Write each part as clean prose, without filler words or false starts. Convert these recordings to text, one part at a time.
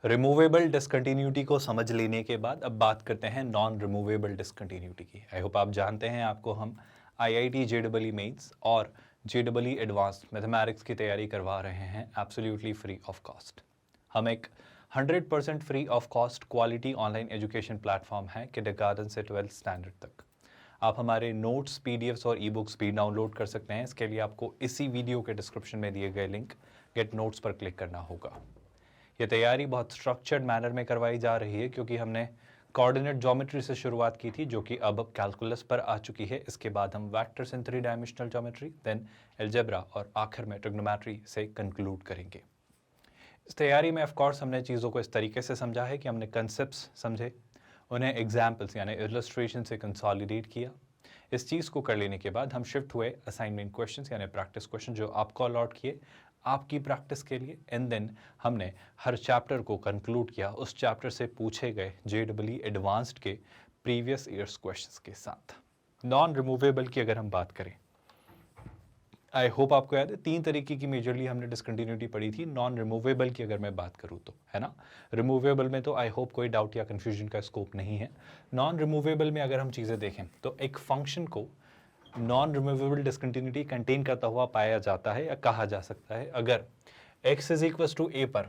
Removable discontinuity को समझ लेने के बाद अब बात करते हैं नॉन रिमूवेबल डिसकंटिन्यूटी की। आई होप आप जानते हैं, आपको हम आईआईटी जेईई मेंस और जेईई एडवांस्ड मैथमेटिक्स की तैयारी करवा रहे हैं एब्सोल्युटली फ्री ऑफ कॉस्ट। हम एक 100% free of cost quality online education platform है किंडरगार्टन से 12th स्टैंडर्ड तक। आप हमारे नोट्स, पीडीएफ्स और ई बुक्स भी डाउनलोड कर सकते हैं। इसके लिए आपको इसी वीडियो के डिस्क्रिप्शन में दिए गए लिंक गेट नोट्स पर क्लिक करना होगा। ये तैयारी बहुत स्ट्रक्चर्ड मैनर में करवाई जा रही है क्योंकि हमने कोऑर्डिनेट ज्योमेट्री से शुरुआत की थी, जो कि अब कैलकुलस पर आ चुकी है। इसके बाद हम vectors in 3 dimensional geometry, then algebra और आखिर में ट्रिग्नोमेट्री से कंक्लूड करेंगे। इस तैयारी में ऑफ कोर्स हमने चीज़ों को इस तरीके से समझा है कि हमने कंसेप्ट्स समझे, उन्हें एग्जाम्पल्स यानी इलस्ट्रेशन से कंसोलिडेट किया। इस चीज़ को कर लेने के बाद हम शिफ्ट हुए असाइनमेंट क्वेश्चंस यानी प्रैक्टिस क्वेश्चन जो आपको अलॉट किए आपकी प्रैक्टिस के लिए, एंड देन हमने हर चैप्टर को कंक्लूड किया उस चैप्टर से पूछे गए जेईई एडवांस्ड के प्रीवियस ईयर्स क्वेश्चंस के साथ। नॉन रिमूवेबल की अगर हम बात करें, आई होप आपको याद है 3 तरीके की मेजरली हमने डिसकंटिन्यूटी पढ़ी थी। नॉन रिमूवेबल की अगर मैं बात करूँ तो, है ना, रिमूवेबल में तो आई होप कोई डाउट या कन्फ्यूजन का स्कोप नहीं है। नॉन रिमूवेबल में अगर हम चीज़ें देखें तो एक फंक्शन को नॉन रिमूवेबल डिसकंटिन्यूटी कंटेन करता हुआ पाया जाता है या कहा जा सकता है अगर x is equal to a पर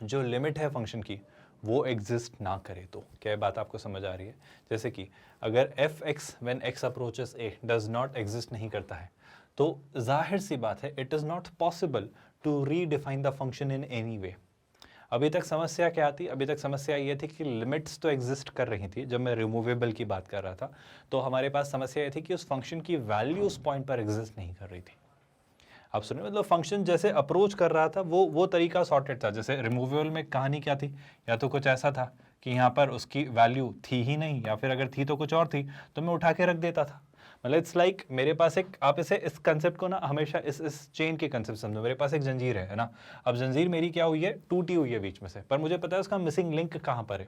जो लिमिट है फंक्शन की वो एग्जिस्ट ना करे। तो क्या बात आपको समझ आ रही है? जैसे कि अगर f(x) when x approaches a does not exist नहीं करता है तो जाहिर सी बात है it is not possible to redefine the function in any way. अभी तक समस्या क्या थी? अभी तक समस्या ये थी कि लिमिट्स तो एग्जिस्ट कर रही थी। जब मैं रिमूवेबल की बात कर रहा था तो हमारे पास समस्या ये थी कि उस फंक्शन की वैल्यू उस पॉइंट पर एग्जिस्ट नहीं कर रही थी। आप सुनिए, मतलब फंक्शन जैसे अप्रोच कर रहा था वो तरीका सॉर्टेड था। जैसे रिमूवेबल में कहानी क्या थी? या तो कुछ ऐसा था कि यहाँ पर उसकी वैल्यू थी ही नहीं, या फिर अगर थी तो कुछ और थी तो मैं उठा के रख देता था। मतलब इट्स लाइक मेरे पास एक, आप इसे इस कंसेप्ट को ना हमेशा इस चेन के कंसेप्ट समझो। मेरे पास एक जंजीर है ना, अब जंजीर मेरी क्या हुई है, टूटी हुई है बीच में से, पर मुझे पता है उसका मिसिंग लिंक कहाँ पर है।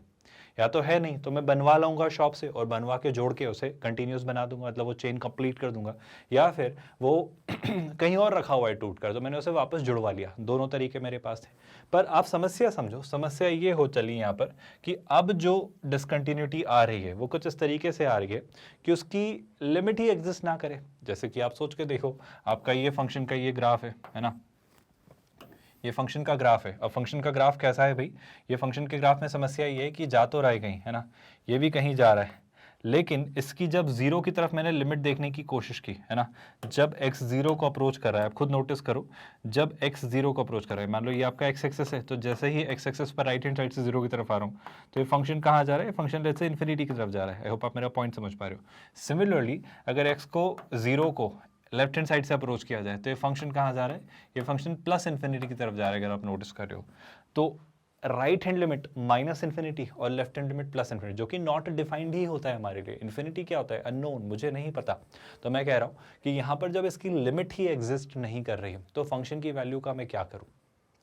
या तो है नहीं तो मैं बनवा लाऊंगा शॉप से और बनवा के जोड़ के उसे कंटिन्यूस बना दूंगा, मतलब वो चेन कंप्लीट कर दूंगा। या फिर वो कहीं और रखा हुआ है टूट कर, तो मैंने उसे वापस जुड़वा लिया। दोनों तरीके मेरे पास थे। पर आप समस्या समझो, समस्या ये हो चली यहाँ पर कि अब जो डिसकंटिन्यूटी आ रही है वो कुछ इस तरीके से आ रही है कि उसकी लिमिट ही एग्जिस्ट ना करे। जैसे कि आप सोच के देखो, आपका ये फंक्शन का ये ग्राफ है ना, ये फंक्शन का ग्राफ है। अब फंक्शन का ग्राफ कैसा है भाई? ये फंक्शन के ग्राफ में समस्या ये है कि जा तो रहा है कहीं, है ना, ये भी कहीं जा रहा है, लेकिन इसकी जब जीरो की तरफ मैंने लिमिट देखने की कोशिश की, है ना, जब x जीरो को अप्रोच कर रहा है, आप खुद नोटिस करो, जब x जीरो को अप्रोच कर रहा है, मान लो ये आपका x एक्सेस है, तो जैसे ही x एक्सेस पर राइट हैंड साइड से जीरो की तरफ आ रहा हूँ तो ये फंक्शन कहाँ जा रहा है? फंक्शन लेट्स से इन्फिनिटी की तरफ जा रहा है। आई होप आप मेरा पॉइंट समझ पा रहे हो। सिमिलरली अगर x को जीरो को लेफ्ट हैंड साइड से अप्रोच किया जाए तो ये फंक्शन कहाँ जा रहा है? ये फंक्शन प्लस इन्फिनिटी की तरफ जा रहा है, अगर आप नोटिस कर रहे हो तो। Right hand limit minus infinity और left hand limit plus infinity, जो कि नॉट डिफाइंड ही होता है हमारे लिए। इन्फिनिटी क्या होता है? अननोन, मुझे नहीं पता। तो मैं कह रहा हूँ कि यहाँ पर जब इसकी लिमिट ही एग्जिस्ट नहीं कर रही है तो फंक्शन की वैल्यू का मैं क्या करूँ?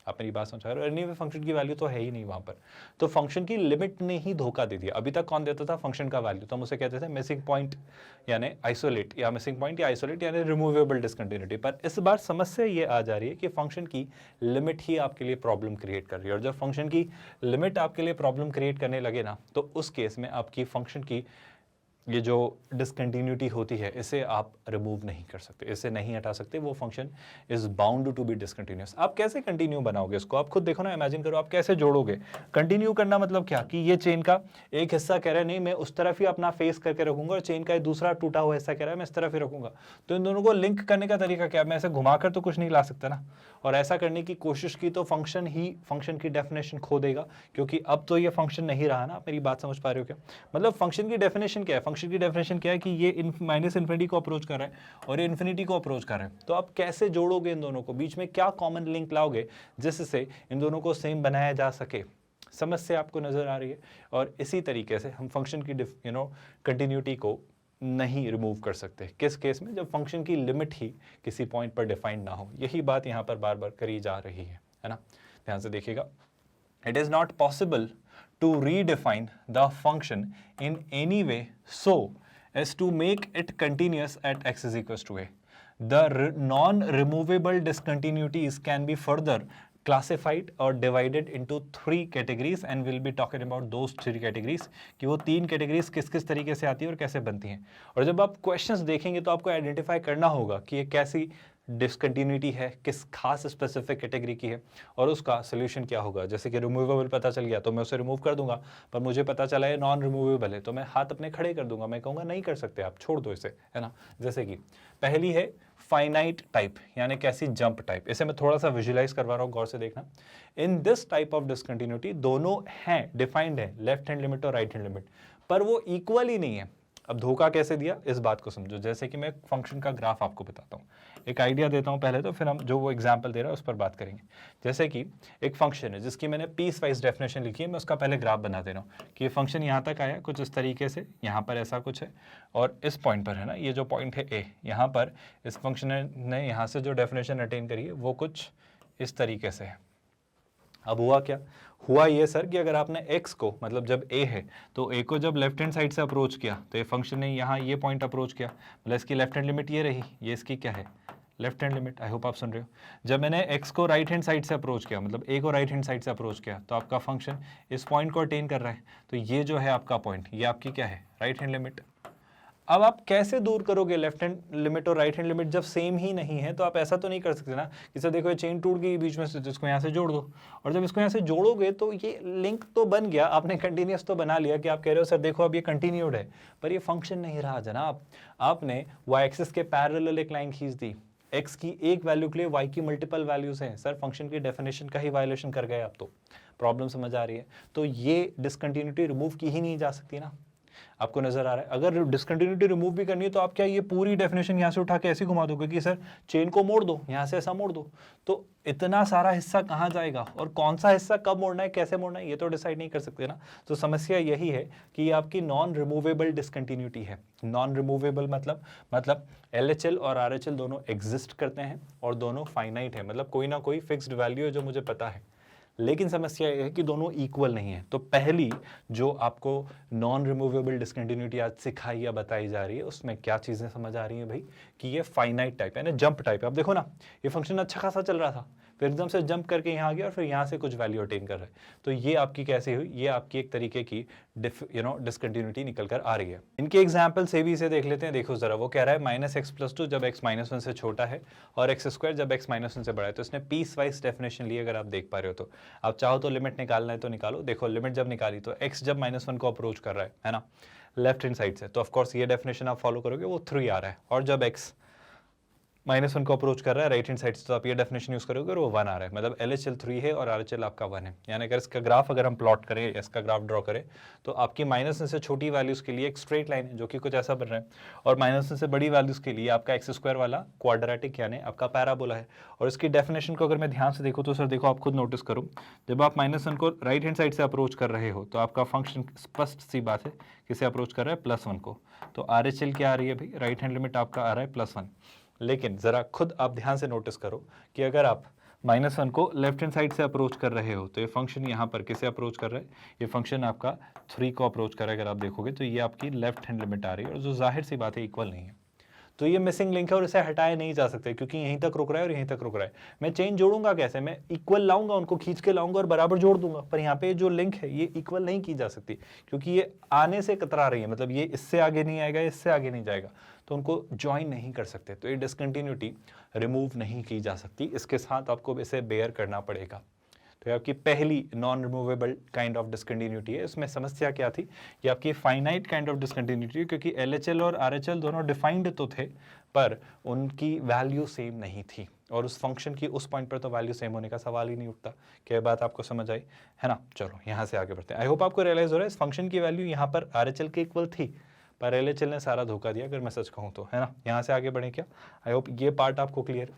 आप मेरी बात समझ रहे हो? एनीवे फंक्शन की वैल्यू तो है ही नहीं वहाँ पर, तो फंक्शन की लिमिट ने ही धोखा दे दिया। अभी तक कौन देता था? फंक्शन का वैल्यू। तो हम उसे कहते थे मिसिंग पॉइंट यानी आइसोलेट, या मिसिंग पॉइंट या आइसोलेट यानी रिमूवेबल डिसकंटिन्यूटी। पर इस बार समस्या ये आ जा रही है कि फंक्शन की लिमिट ही आपके लिए प्रॉब्लम क्रिएट कर रही है, और जब फंक्शन की लिमिट आपके लिए प्रॉब्लम क्रिएट करने लगे ना, तो उस केस में आपकी फंक्शन की ये जो डिसकंटिन्यूटी होती है इसे आप रिमूव नहीं कर सकते, इसे नहीं हटा सकते। वो function is bound to be discontinuous. आप कैसे कंटिन्यू बनाओगे इसको? आप खुद देखो ना, इमेजिन करो आप कैसे जोड़ोगे। कंटिन्यू करना मतलब क्या कि ये चेन का एक हिस्सा कह रहा है नहीं मैं उस तरफ ही अपना फेस करके रखूंगा, और चेन का एक दूसरा टूटा हुआ हिस्सा कह रहा है मैं इस तरफ ही रखूंगा। तो इन दोनों को लिंक करने का तरीका क्या? मैं ऐसे घुमाकर तो कुछ नहीं ला सकता ना, और ऐसा करने की कोशिश की तो फंक्शन ही फंक्शन की डेफिनेशन खो देगा, क्योंकि अब तो ये फंक्शन नहीं रहा ना। आप मेरी बात समझ पा रहे हो क्या? मतलब फंक्शन की डेफिनेशन क्या है? फंक्शन की डेफिनेशन क्या है कि ये माइनस इन्फिनिटी को अप्रोच कर रहा है और ये इन्फिनिटी को अप्रोच कर रहा है। तो आप कैसे जोड़ोगे इन दोनों को? बीच में क्या कॉमन लिंक लाओगे जिससे इन दोनों को सेम बनाया जा सके? समस्या आपको नजर आ रही है? और इसी तरीके से हम फंक्शन की कंटिन्यूटी को नहीं रिमूव कर सकते। किस केस में? जब फंक्शन की लिमिट ही किसी पॉइंट पर डिफाइंड ना हो। यही बात यहाँ पर बार बार करी जा रही है ना। ध्यान से देखिएगा, it is not possible to redefine the function in any way so as to make it continuous at x is equals to a. The non-removable discontinuities can be further classified or divided into 3 categories and we'll be talking about those 3 categories कि वो 3 categories किस किस तरीके से आती है और कैसे बनती हैं। और जब आप क्वेश्चंस देखेंगे तो आपको आइडेंटिफाई करना होगा कि ये कैसी डिसकंटिन्यूटी है, किस खास स्पेसिफिक कैटेगरी की है और उसका सोल्यूशन क्या होगा। जैसे कि रिमूवेबल पता चल गया तो मैं उसे रिमूव कर दूंगा, पर मुझे पता चला है नॉन रिमूवेबल है तो मैं हाथ अपने खड़े कर दूंगा, मैं कहूँगा नहीं कर सकते आप, छोड़ दो इसे, है ना। जैसे कि पहली है फाइनाइट टाइप, यानी कैसी जंप टाइप। इसे मैं थोड़ा सा विजुलाइज करवा रहा हूँ, गौर से देखना। In this type of discontinuity दोनों हैं, डिफाइंड है, लेफ्ट हैंड लिमिट और राइट हैंड लिमिट, पर वो इक्वल ही नहीं है। अब धोखा कैसे दिया इस बात को समझो। जैसे कि मैं फंक्शन का ग्राफ आपको बताता हूँ, एक आइडिया देता हूँ पहले, तो फिर हम जो वो एग्जांपल दे रहा है उस पर बात करेंगे। जैसे कि एक फंक्शन है जिसकी मैंने पीस वाइज डेफिनेशन लिखी है, मैं उसका पहले ग्राफ बना दे रहा हूँ कि ये फंक्शन यहाँ तक आया कुछ इस तरीके से, यहाँ पर ऐसा कुछ है और इस पॉइंट पर है ना, ये जो पॉइंट है ए, यहाँ पर इस फंक्शन ने यहाँ से जो डेफिनेशन अटेन करी है वो कुछ इस तरीके से है। अब हुआ क्या, हुआ ये सर कि अगर आपने x को, मतलब जब a है तो a को जब लेफ्ट हैंड साइड से अप्रोच किया तो ये फंक्शन ने यहाँ ये पॉइंट अप्रोच किया, मतलब इसकी लेफ्ट हैंड लिमिट ये रही, ये इसकी क्या है, left hand limit. I hope आप सुन रहे हो। जब मैंने x को राइट हैंड साइड से अप्रोच किया, मतलब a को राइट हैंड साइड से अप्रोच किया, तो आपका फंक्शन इस पॉइंट को अटेन कर रहा है, तो ये जो है आपका पॉइंट, ये आपकी क्या है, राइट हैंड लिमिट। अब आप कैसे दूर करोगे लेफ्ट हैंड लिमिट और राइट हैंड लिमिट जब सेम ही नहीं है। तो आप ऐसा तो नहीं कर सकते ना कि सर देखो ये चेन टूट गई बीच में से, तो इसको यहाँ से जोड़ दो, और जब इसको यहाँ से जोड़ोगे तो ये लिंक तो बन गया, आपने कंटिन्यूस तो बना लिया कि आप कह रहे हो सर देखो अब ये कंटिन्यूड है, पर ये फंक्शन नहीं रहा जनाब। आपने वाई एक्सिस के पैरेलल एक लाइन खींच दी, x की एक वैल्यू के लिए y की मल्टीपल वैल्यूज हैं, सर फंक्शन की डेफिनेशन का ही वायलेशन कर गए आप। तो प्रॉब्लम समझ आ रही है। तो ये डिसकंटिन्यूटी रिमूव की ही नहीं जा सकती ना, आपको नजर आ रहा है। अगर डिसकंटिन्यूटी रिमूव भी करनी है तो आप क्या ये पूरी डेफिनेशन यहाँ से उठा के ऐसे घुमा दोगे कि सर चेन को मोड़ दो, यहाँ से ऐसा मोड़ दो, तो इतना सारा हिस्सा कहाँ जाएगा और कौन सा हिस्सा कब मोड़ना है, कैसे मोड़ना है, ये तो डिसाइड नहीं कर सकते ना। तो समस्या यही है कि ये आपकी नॉन रिमूवेबल डिसकंटिन्यूटी है। नॉन रिमूवेबल मतलब LHL और RHL दोनों एग्जिस्ट करते हैं और दोनों फाइनाइट है, मतलब कोई ना कोई फिक्स्ड वैल्यू है जो मुझे पता है, लेकिन समस्या यह है कि दोनों इक्वल नहीं है। तो पहली जो आपको नॉन रिमूवेबल डिसकंटिन्यूटी आज सिखाई या बताई जा रही है उसमें क्या चीजें समझ आ रही हैं भाई, कि ये फाइनाइट टाइप है ना, जंप टाइप है। आप देखो ना, ये फंक्शन अच्छा खासा चल रहा था, फिर एकदम से जंप करके यहाँ आ गया और फिर यहाँ से कुछ वैल्यू अटेन कर रहा है, तो ये आपकी कैसे हुई, ये आपकी एक तरीके की डिसकंटिन्यूटी निकल कर आ रही है। इनके एग्जाम्पल से भी इसे देख लेते हैं। देखो जरा, वो कह रहा है -x+2 जब x -1 से छोटा है और x² जब x -1 से बड़ा है। तो इसने पीस वाइज डेफिनेशन ली, अगर आप देख पा रहे हो तो आप चाहो तो लिमिट निकालना है तो निकालो। देखो लिमिट जब निकाली तो x जब -1 को अप्रोच कर रहा है ना, लेफ्ट हैंड साइड से, तो ऑफकोर्स ये डेफिनेशन आप फॉलो करोगे, वो 3 आ रहा है, और जब x -1 को अप्रोच कर रहा है राइट हैंड साइड से तो आप ये डेफिनेशन यूज करोगे और वो 1 आ रहा है, मतलब LHL 3 है और RHL आपका 1 है। यानी अगर इसका ग्राफ अगर हम प्लॉट करें, इसका ग्राफ ड्रॉ करें, तो आपकी -1 से छोटी वैल्यूज के लिए एक स्ट्रेट लाइन है जो कि कुछ ऐसा बन रहा है, और -1 से बड़ी वैल्यूज के लिए आपका x² वाला क्वाड्रेटिक यानी आपका पैराबोला है। और इसकी डेफिनेशन को अगर मैं ध्यान से देखूँ तो सर देखो, आप खुद नोटिस करो, जब आप -1 को राइट हैंड साइड से अप्रोच कर रहे हो तो आपका फंक्शन स्पष्ट सी बात है किसे अप्रोच कर रहा है, +1 को। तो RHL क्या आ रही है भाई, राइट हैंड लिमिट आपका आ रहा है +1। लेकिन जरा खुद आप ध्यान से नोटिस करो कि अगर आप -1 को लेफ्ट हैंड साइड से अप्रोच कर रहे हो तो ये फंक्शन यहाँ पर किसे अप्रोच कर रहा है, ये फंक्शन आपका 3 को अप्रोच कर रहा है। अगर आप देखोगे तो ये आपकी लेफ्ट हैंड लिमिट आ रही है, और जो जाहिर सी बात है इक्वल नहीं है। तो ये मिसिंग लिंक है और इसे हटाया नहीं जा सकते, क्योंकि यहीं तक रुक रहा है और यहीं तक रुक रहा है। मैं चेन जोड़ूंगा कैसे, मैं इक्वल लाऊंगा, उनको खींच के लाऊंगा और बराबर जोड़ दूंगा, पर यहाँ पे जो लिंक है ये इक्वल नहीं की जा सकती, क्योंकि ये आने से कतरा रही है, मतलब ये इससे आगे नहीं आएगा, इससे आगे नहीं जाएगा, तो उनको ज्वाइन नहीं कर सकते। तो ये डिसकंटिन्यूटी रिमूव नहीं की जा सकती, इसके साथ आपको इसे बेयर करना पड़ेगा। तो ये आपकी पहली non removable kind of discontinuity है। इसमें समस्या क्या थी, ये आपकी फाइनाइट काइंड ऑफ डिसकंटिन्यूटी, क्योंकि LHL और RHL दोनों डिफाइंड तो थे पर उनकी वैल्यू सेम नहीं थी, और उस फंक्शन की उस पॉइंट पर तो वैल्यू सेम होने का सवाल ही नहीं उठता। क्या बात आपको समझ आई है ना। चलो यहाँ से आगे बढ़ते हैं। आई होप आपको रियलाइज हो रहा है इस फंक्शन की वैल्यू यहाँ पर RHL के इक्वल थी, पर LHL ने सारा धोखा दिया, अगर मैं सच कहूँ तो, है ना। यहाँ से आगे बढ़े क्या, आई होप ये पार्ट आपको clear.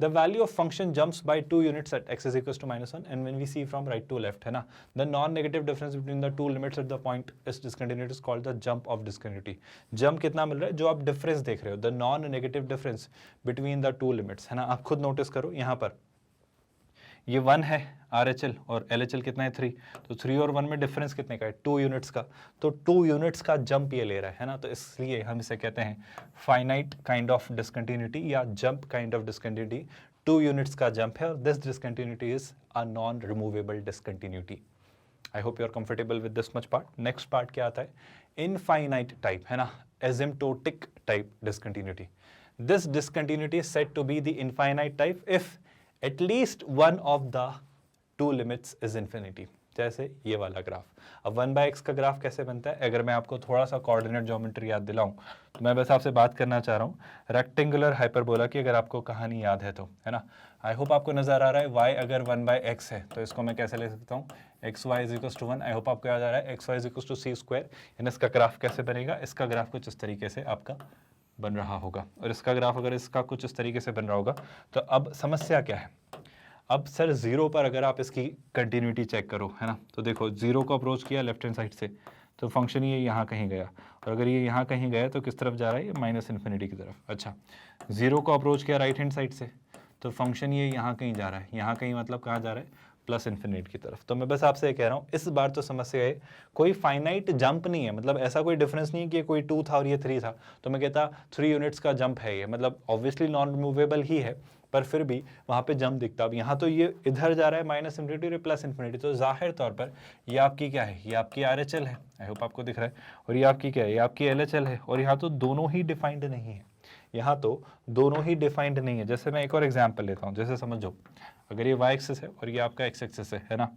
The value of function jumps by 2 units at x is equals to -1, and when we see from right to left, है ना, the non-negative difference between the two limits at the point is discontinuity is called the jump of discontinuity. Jump कितना मिल रहा है, जो आप difference देख रहे हो, the non-negative difference between the two limits, है ना। आप खुद नोटिस करो यहाँ पर ये 1 है RHL और LHL कितना है 3, तो 3 और 1 में डिफरेंस कितने का है, 2 यूनिट्स का, तो 2 यूनिट्स का जंप ये ले रहा है ना। तो इसलिए हम इसे कहते हैं फाइनाइट काइंड ऑफ डिसकंटिन्यूटी या jump kind of discontinuity 2 units का जंप है और this discontinuity is a non removable discontinuity. I hope you are comfortable with this much part. Next part क्या आता है, इनफाइनाइट टाइप, है ना, asymptotic type discontinuity. This discontinuity is said to be the infinite type if at least one of the two limits is infinity. जैसे ये वाला graph. अब 1/x का ग्राफ कैसे बनता है, अगर मैं आपको थोड़ा सा कोऑर्डिनेट ज्योमेट्री याद दिलाऊं तो मैं बस आपसे बात करना चाह रहा हूँ रेक्टेंगुलर हाइपरबोला की, अगर आपको कहानी याद है तो, है ना। आई होप आपको नजर आ रहा है y अगर 1/x है तो इसको मैं कैसे ले सकता हूँ, xy = 1। आई होप आपको याद आ रहा है xy = c²। यानी इसका ग्राफ कैसे बनेगा, इसका ग्राफ कुछ इस तरीके से आपका बन रहा होगा और इसका ग्राफ अगर इसका कुछ इस तरीके से बन रहा होगा। तो अब समस्या क्या है, अब सर 0 पर अगर आप इसकी कंटिन्यूटी चेक करो, है ना, तो देखो 0 को अप्रोच किया लेफ्ट हैंड साइड से तो फंक्शन ये यहाँ कहीं गया, और अगर ये यहाँ कहीं गया तो किस तरफ जा रहा है, ये -∞ की तरफ। अच्छा, 0 को अप्रोच किया राइट हैंड साइड से तो फंक्शन ये यहाँ कहीं जा रहा है, यहाँ कहीं मतलब कहाँ जा रहा है, +∞ की तरफ। तो मैं बस आपसे ये कह रहा हूँ इस बार तो समस्या है कोई फाइनाइट जंप नहीं है, मतलब ऐसा कोई डिफरेंस नहीं है कि कोई 2 था और ये 3 था तो मैं कहता 3 यूनिट्स का जंप है ये, मतलब ऑब्वियसली नॉन रिमूवेबल ही है पर फिर भी वहाँ पे जंप दिखता। अब यहाँ तो ये इधर जा रहा है -∞ और +∞, तो जाहिर तौर पर ये आपकी क्या है, ये आपकी RHL है। आई होप आपको दिख रहा है। और ये आपकी क्या है, ये आपकी LHL है। और यहाँ तो दोनों ही डिफाइंड नहीं है, यहाँ तो दोनों ही डिफाइंड नहीं है। जैसे मैं एक और एग्जाम्पल लेता हूँ, जैसे समझो अगर ये y एक्सिस है और ये आपका x एक्सिस है ना,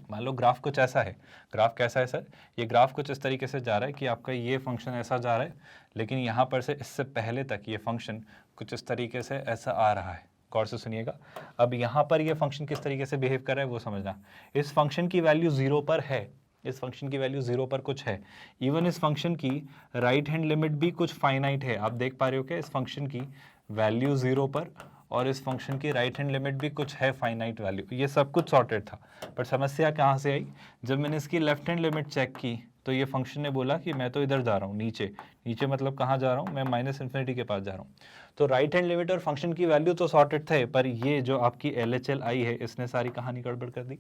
मान लो ग्राफ कुछ ऐसा है। ग्राफ कैसा है सर, ये ग्राफ कुछ इस तरीके से जा रहा है कि आपका ये फंक्शन ऐसा जा रहा है, लेकिन यहाँ पर से इससे पहले तक ये फंक्शन कुछ इस तरीके से ऐसा आ रहा है। गौर से सुनिएगा। अब यहाँ पर ये फंक्शन किस तरीके से बिहेव कर रहा है वो समझना। इस फंक्शन की वैल्यू 0 पर है, इस फंक्शन की वैल्यू 0 पर कुछ है। इवन इस फंक्शन की राइट हैंड लिमिट भी कुछ फाइनाइट है। आप देख पा रहे हो क्या, इस फंक्शन की वैल्यू 0 पर और इस फंक्शन की राइट हैंड लिमिट भी कुछ है फाइनाइट वैल्यू। ये सब कुछ सॉर्टेड था, पर समस्या कहाँ से आई, जब मैंने इसकी लेफ्ट हैंड लिमिट चेक की तो ये फंक्शन ने बोला कि मैं तो इधर जा रहा हूँ, नीचे। नीचे मतलब कहाँ जा रहा हूँ, मैं -∞ के पास जा रहा हूँ। तो राइट हैंड लिमिट और फंक्शन की वैल्यू तो सॉर्टेड थे, पर ये जो आपकी LHL आई है इसने सारी कहानी गड़बड़ कर दी।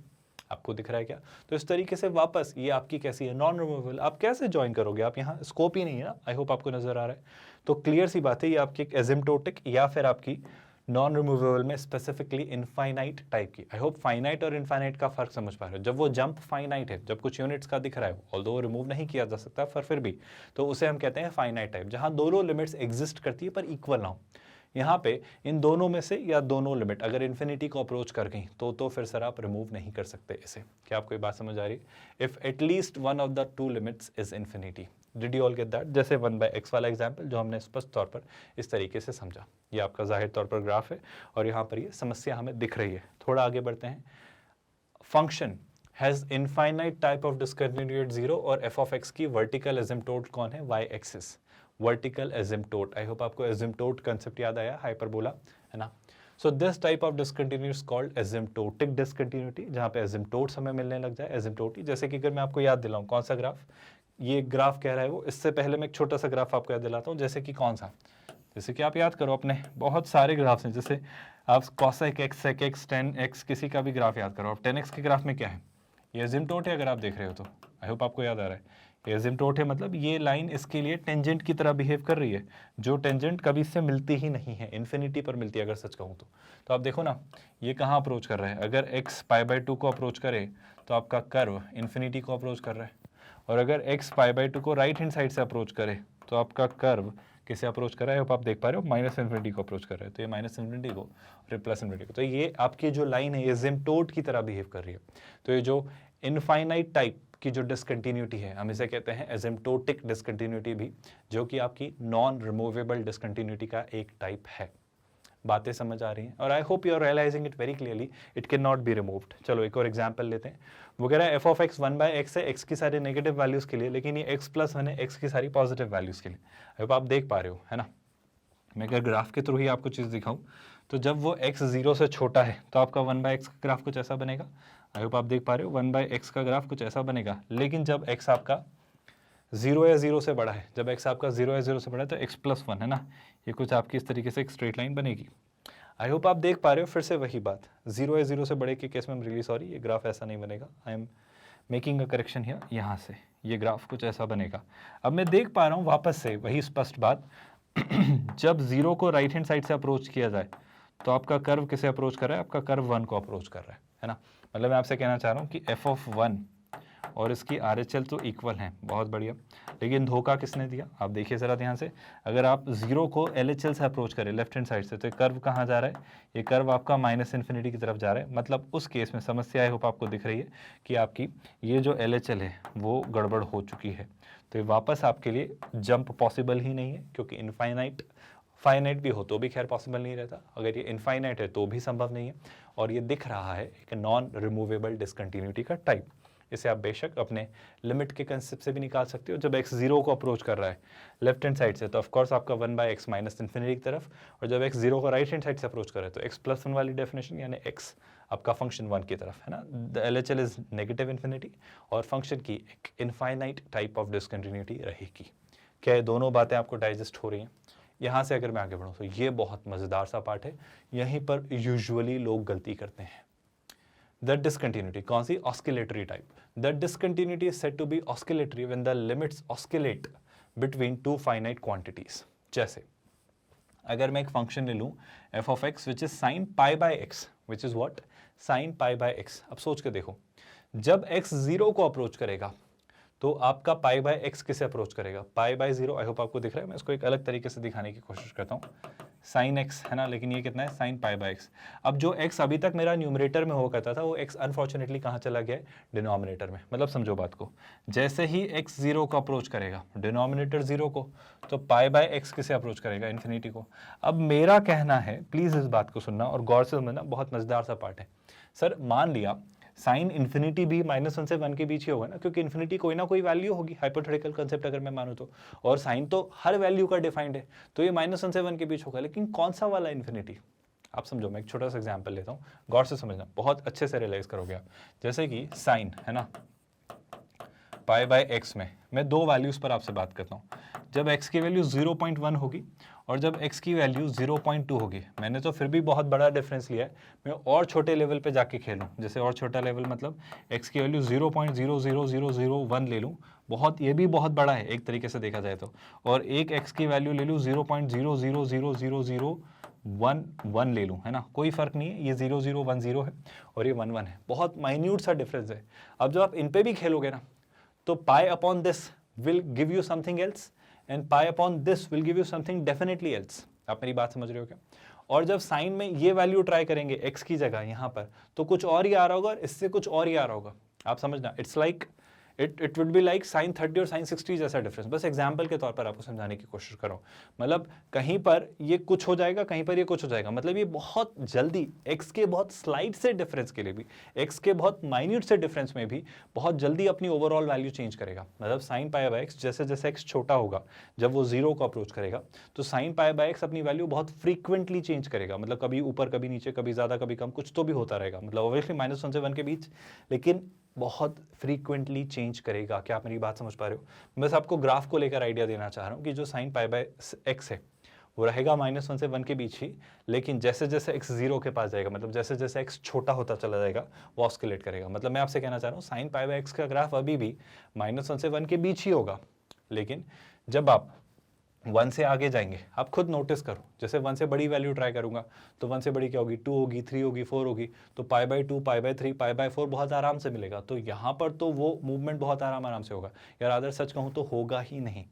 आपको दिख रहा है क्या। तो इस तरीके से वापस ये आपकी कैसी है, नॉन रिमूवेबल। आप कैसे ज्वाइन करोगे, आप यहाँ स्कोप ही नहीं है ना। आई होप आपको नजर आ रहा है। तो क्लियर सी बात है, ये आपकी एक एसिम्प्टोटिक या फिर आपकी नॉन रिमूवेबल में स्पेसिफिकली इनफाइनाइट टाइप की। आई होप फाइनाइट और इनफाइनाइट का फर्क समझ पा रहे हो। जब वो जंप फाइनाइट है, जब कुछ यूनिट्स का दिख रहा है, ऑल्दो वो रिमूव नहीं किया जा सकता पर फिर भी, तो उसे हम कहते हैं फाइनाइट टाइप, जहां दोनों लिमिट्स एग्जिस्ट करती है पर इक्वल ना हो। यहाँ पे इन दोनों में से या दोनों लिमिट अगर इन्फिनिटी को अप्रोच कर गई तो फिर सर आप रिमूव नहीं कर सकते इसे। क्या आपको ये बात समझ आ रही है? If at least one of the two limits is infinity. Did you all get that? जैसे 1/x वाला एग्जाम्पल जो हमने स्पष्ट तौर पर इस तरीके से समझा। ये आपका जाहिर तौर पर ग्राफ है और यहाँ पर ये समस्या हमें दिख रही है। थोड़ा आगे बढ़ते हैं। Function has infinite type of discontinuity at 0 और f(x) की वर्टिकल एसिम्प्टोट कौन है? y axis, vertical asymptote. I hope आपको एसिम्प्टोट कंसेप्ट याद आया, हाइपरबोला, है ना। So this type of discontinuity is called asymptotic discontinuity, जहाँ पे एसिम्प्टोट्स हमें मिलने लग जाए, एसिम्प्टोटी। जैसे कि अगर मैं आपको याद दिलाऊं कौन सा ग्राफ, ये ग्राफ कह रहा है वो, इससे पहले मैं एक छोटा सा ग्राफ आपको याद दिलाता हूँ। जैसे कि कौन सा, जैसे कि आप याद करो अपने बहुत सारे ग्राफ्स हैं, जैसे आप cosec x, sec x, tan x किसी का भी ग्राफ याद करो। अब 10x के ग्राफ में क्या है, ये एसिम्प्टोट है अगर आप देख रहे हो तो। आई होप आपको याद आ रहा है, ये एसिम्प्टोट है, मतलब ये लाइन इसके लिए टेंजेंट की तरह बिहेव कर रही है, जो टेंजेंट कभी इससे मिलती ही नहीं है, इन्फिनिटी पर मिलती है अगर सच कहूँ तो आप देखो ना, ये कहाँ अप्रोच कर रहा है। अगर x π/2 को अप्रोच करे तो आपका कर्व इन्फिनिटी को अप्रोच कर रहा है, और अगर x π/2 को राइट हैंड साइड से अप्रोच करे तो आपका कर्व किसे अप्रोच कर रहा है, आप देख पा रहे हो, -∞ को अप्रोच कर रहा है। तो ये -∞ को और +∞ को, तो ये आपकी जो लाइन है ये एसिम्प्टोट की तरह बिहेव कर रही है। तो ये जो इनफाइनाइट टाइप की जो डिस्कंटिन्यूटी है हम इसे कहते हैं एसिम्प्टोटिक डिस्कंटिन्यूटी भी, जो कि आपकी नॉन रिमूवेबल डिस्कंटिन्यूटी का एक टाइप है। बातें समझ आ रही हैं और I hope you are realizing it very clearly, it can not be removed. चलो एक और एग्जांपल लेते हैं। वो कह रहा है f(x) 1/x है, x की सारी नेगेटिव वैल्यूज के लिए, लेकिन ये x+1 है x की सारी पॉजिटिव वैल्यूज के लिए। आई होप आप देख पा रहे हो, है ना। मैं अगर ग्राफ के थ्रू ही आपको चीज़ दिखाऊं तो जब वो x 0 से छोटा है तो आपका 1/x का ग्राफ कुछ ऐसा बनेगा। आई होप आप देख पा रहे हो, 1/x का ग्राफ कुछ ऐसा बनेगा। लेकिन जब x आपका 0 या 0 से बड़ा है, जब x आपका 0 या 0 से बड़ा है तो x+1 है ना, ये कुछ आपकी इस तरीके से एक स्ट्रेट लाइन बनेगी। आई होप आप देख पा रहे हो। फिर से वही बात, 0 या 0 से बड़े के केस में रियली सॉरी, ये ग्राफ ऐसा नहीं बनेगा। I am making a correction here, यहाँ से ये ग्राफ कुछ ऐसा बनेगा। अब मैं देख पा रहा हूँ वापस से वही स्पष्ट बात जब 0 को राइट हैंड साइड से अप्रोच किया जाए तो आपका कर्व किसे अप्रोच कर रहा है? आपका कर्व 1 को अप्रोच कर रहा है ना। मतलब मैं आपसे कहना चाह रहा हूँ कि एफ ऑफ 1 और इसकी RHL तो इक्वल हैं, बहुत बढ़िया। लेकिन धोखा किसने दिया? आप देखिए ज़रा ध्यान से, अगर आप 0 को LHL से अप्रोच करें लेफ्ट हैंड साइड से, तो ये कर्व कहाँ जा रहा है? ये कर्व आपका -इन्फिनिटी की तरफ जा रहा है। मतलब उस केस में समस्या आई होप आपको दिख रही है कि आपकी ये जो LHL है वो गड़बड़ हो चुकी है। तो ये वापस आपके लिए जंप पॉसिबल ही नहीं है, क्योंकि फाइनाइट भी हो तो भी खैर पॉसिबल नहीं रहता, अगर ये इनफाइनाइट है तो भी संभव नहीं है। और ये दिख रहा है एक नॉन रिमूवेबल डिसकंटिन्यूटी का टाइप। इसे आप बेशक अपने लिमिट के कंसेप्ट से भी निकाल सकते हो। जब x 0 को अप्रोच कर रहा है लेफ्ट हैंड साइड से, तो ऑफकोर्स आपका 1/x माइनस इन्फिनिटी की तरफ, और जब x 0 को राइट हैंड साइड से अप्रोच कर रहा है तो x + 1 वाली डेफिनेशन, यानी x आपका फंक्शन 1 की तरफ है ना। The LHL is negative infinity और फंक्शन की एक इनफाइनाइट टाइप ऑफ डिसकंटिन्यूटी रहेगी। क्या ये दोनों बातें आपको डाइजेस्ट हो रही हैं? यहाँ से अगर मैं आगे बढ़ूँ तो ये बहुत मज़ेदार सा पार्ट है, यहीं पर यूजुअली लोग गलती करते हैं। द डिसकंटिन्यूटी कौन सी? Oscillatory type. The discontinuity is said to be oscillatory when the limits oscillate between two finite quantities. जैसे अगर मैं एक फंक्शन ले लूँ f of x which is sin π/x, which is what? sin π/x। अब सोच के देखो, जब x 0 को अप्रोच करेगा तो आपका π/x किसे अप्रोच करेगा? π/0। आई होप आपको दिख रहा है, मैं इसको एक अलग तरीके से दिखाने की कोशिश करता हूँ। sin x है ना, लेकिन ये कितना है? sin π/x। अब जो x अभी तक मेरा न्यूमरेटर में हुआ करता था, वो x अनफॉर्चुनेटली कहाँ चला गया है? डिनोमिनेटर में। मतलब समझो बात को, जैसे ही x 0 को अप्रोच करेगा, डिनोमिनेटर 0 को, तो π/x किसे अप्रोच करेगा? इन्फिनिटी को। अब मेरा कहना है, प्लीज इस बात को सुनना और गौर से समझना, बहुत मजेदार सा पार्ट है। सर मान लिया साइन इन्फिनिटी भी -1 से 1 के बीच ही होगा ना, क्योंकि इन्फिनिटी कोई ना कोई वैल्यू होगी, हाइपोथेटिकल कंसेप्ट अगर मैं मानूं तो, और साइन तो हर वैल्यू का डिफाइंड है, तो ये -1 से 1 के बीच होगा। लेकिन कौन सा वाला इन्फिनिटी? आप समझो, मैं एक छोटा सा एग्जांपल लेता हूँ, गौर से समझना, बहुत अच्छे से रियलाइज करोगे आप। जैसे कि साइन है ना, π/x में मैं दो वैल्यूज पर आपसे बात करता हूँ। जब x की वैल्यू 0.1 होगी और जब x की वैल्यू 0.2 होगी, मैंने तो फिर भी बहुत बड़ा डिफरेंस लिया है, मैं और छोटे लेवल पे जाके खेलूँ। जैसे और छोटा लेवल मतलब x की वैल्यू 0.00001 ले लूँ, बहुत, ये भी बहुत बड़ा है एक तरीके से देखा जाए तो। और एक x की वैल्यू ले लूँ 0.0000011 ले लूँ, है ना, कोई फर्क नहीं है, ये 0010 है और ये 11 है, बहुत माइन्यूट सा डिफरेंस है। अब जब आप इन पे भी खेलोगे ना, तो pi upon this will give you something else and pi upon this will give you something definitely else. आप मेरी बात समझ रहे हो क्या? और जब साइन में ये वैल्यू ट्राई करेंगे x की जगह यहाँ पर, तो कुछ और ही आ रहा होगा और इससे कुछ और ही आ रहा होगा। आप समझना, it's like it would be like sin 30 और sin 60 जैसा डिफरेंस। बस एग्जाम्पल के तौर पर आपको समझाने की कोशिश करो। मतलब कहीं पर ये कुछ हो जाएगा, कहीं पर ये कुछ हो जाएगा। मतलब ये बहुत जल्दी x के बहुत स्लाइड से डिफरेंस के लिए भी, x के बहुत माइन्यूट से डिफरेंस में भी बहुत जल्दी अपनी ओवरऑल वैल्यू चेंज करेगा। मतलब sin π/x जैसे जैसे x छोटा होगा, जब वो 0 को अप्रोच करेगा, तो sin π/x अपनी वैल्यू बहुत फ्रीक्वेंटली चेंज करेगा। मतलब कभी ऊपर कभी नीचे, कभी ज़्यादा कभी कम, कुछ तो भी होता रहेगा। मतलब ऑब्वियसली -1 से 1 के बीच, लेकिन बहुत फ्रीक्वेंटली चेंज करेगा। क्या आप मेरी बात समझ पा रहे हो? बस आपको ग्राफ को लेकर आइडिया देना चाह रहा हूँ कि जो sin π/x है वो रहेगा -1 से 1 के बीच ही, लेकिन जैसे जैसे x 0 के पास जाएगा, मतलब जैसे जैसे x छोटा होता चला जाएगा, वो ऑस्किलेट करेगा। मतलब मैं आपसे कहना चाह रहा हूँ sin π/x का ग्राफ अभी भी -1 से 1 के बीच ही होगा, लेकिन जब आप 1 से आगे जाएंगे, आप खुद नोटिस करो, जैसे 1 से बड़ी वैल्यू ट्राई करूंगा तो 1 से बड़ी क्या होगी? 2 होगी, 3 होगी, 4 होगी, तो π/2, π/3, π/4 बहुत आराम से मिलेगा। तो यहाँ पर तो वो मूवमेंट बहुत आराम से होगा। यार अदर सच कहूँ तो होगा ही नहीं,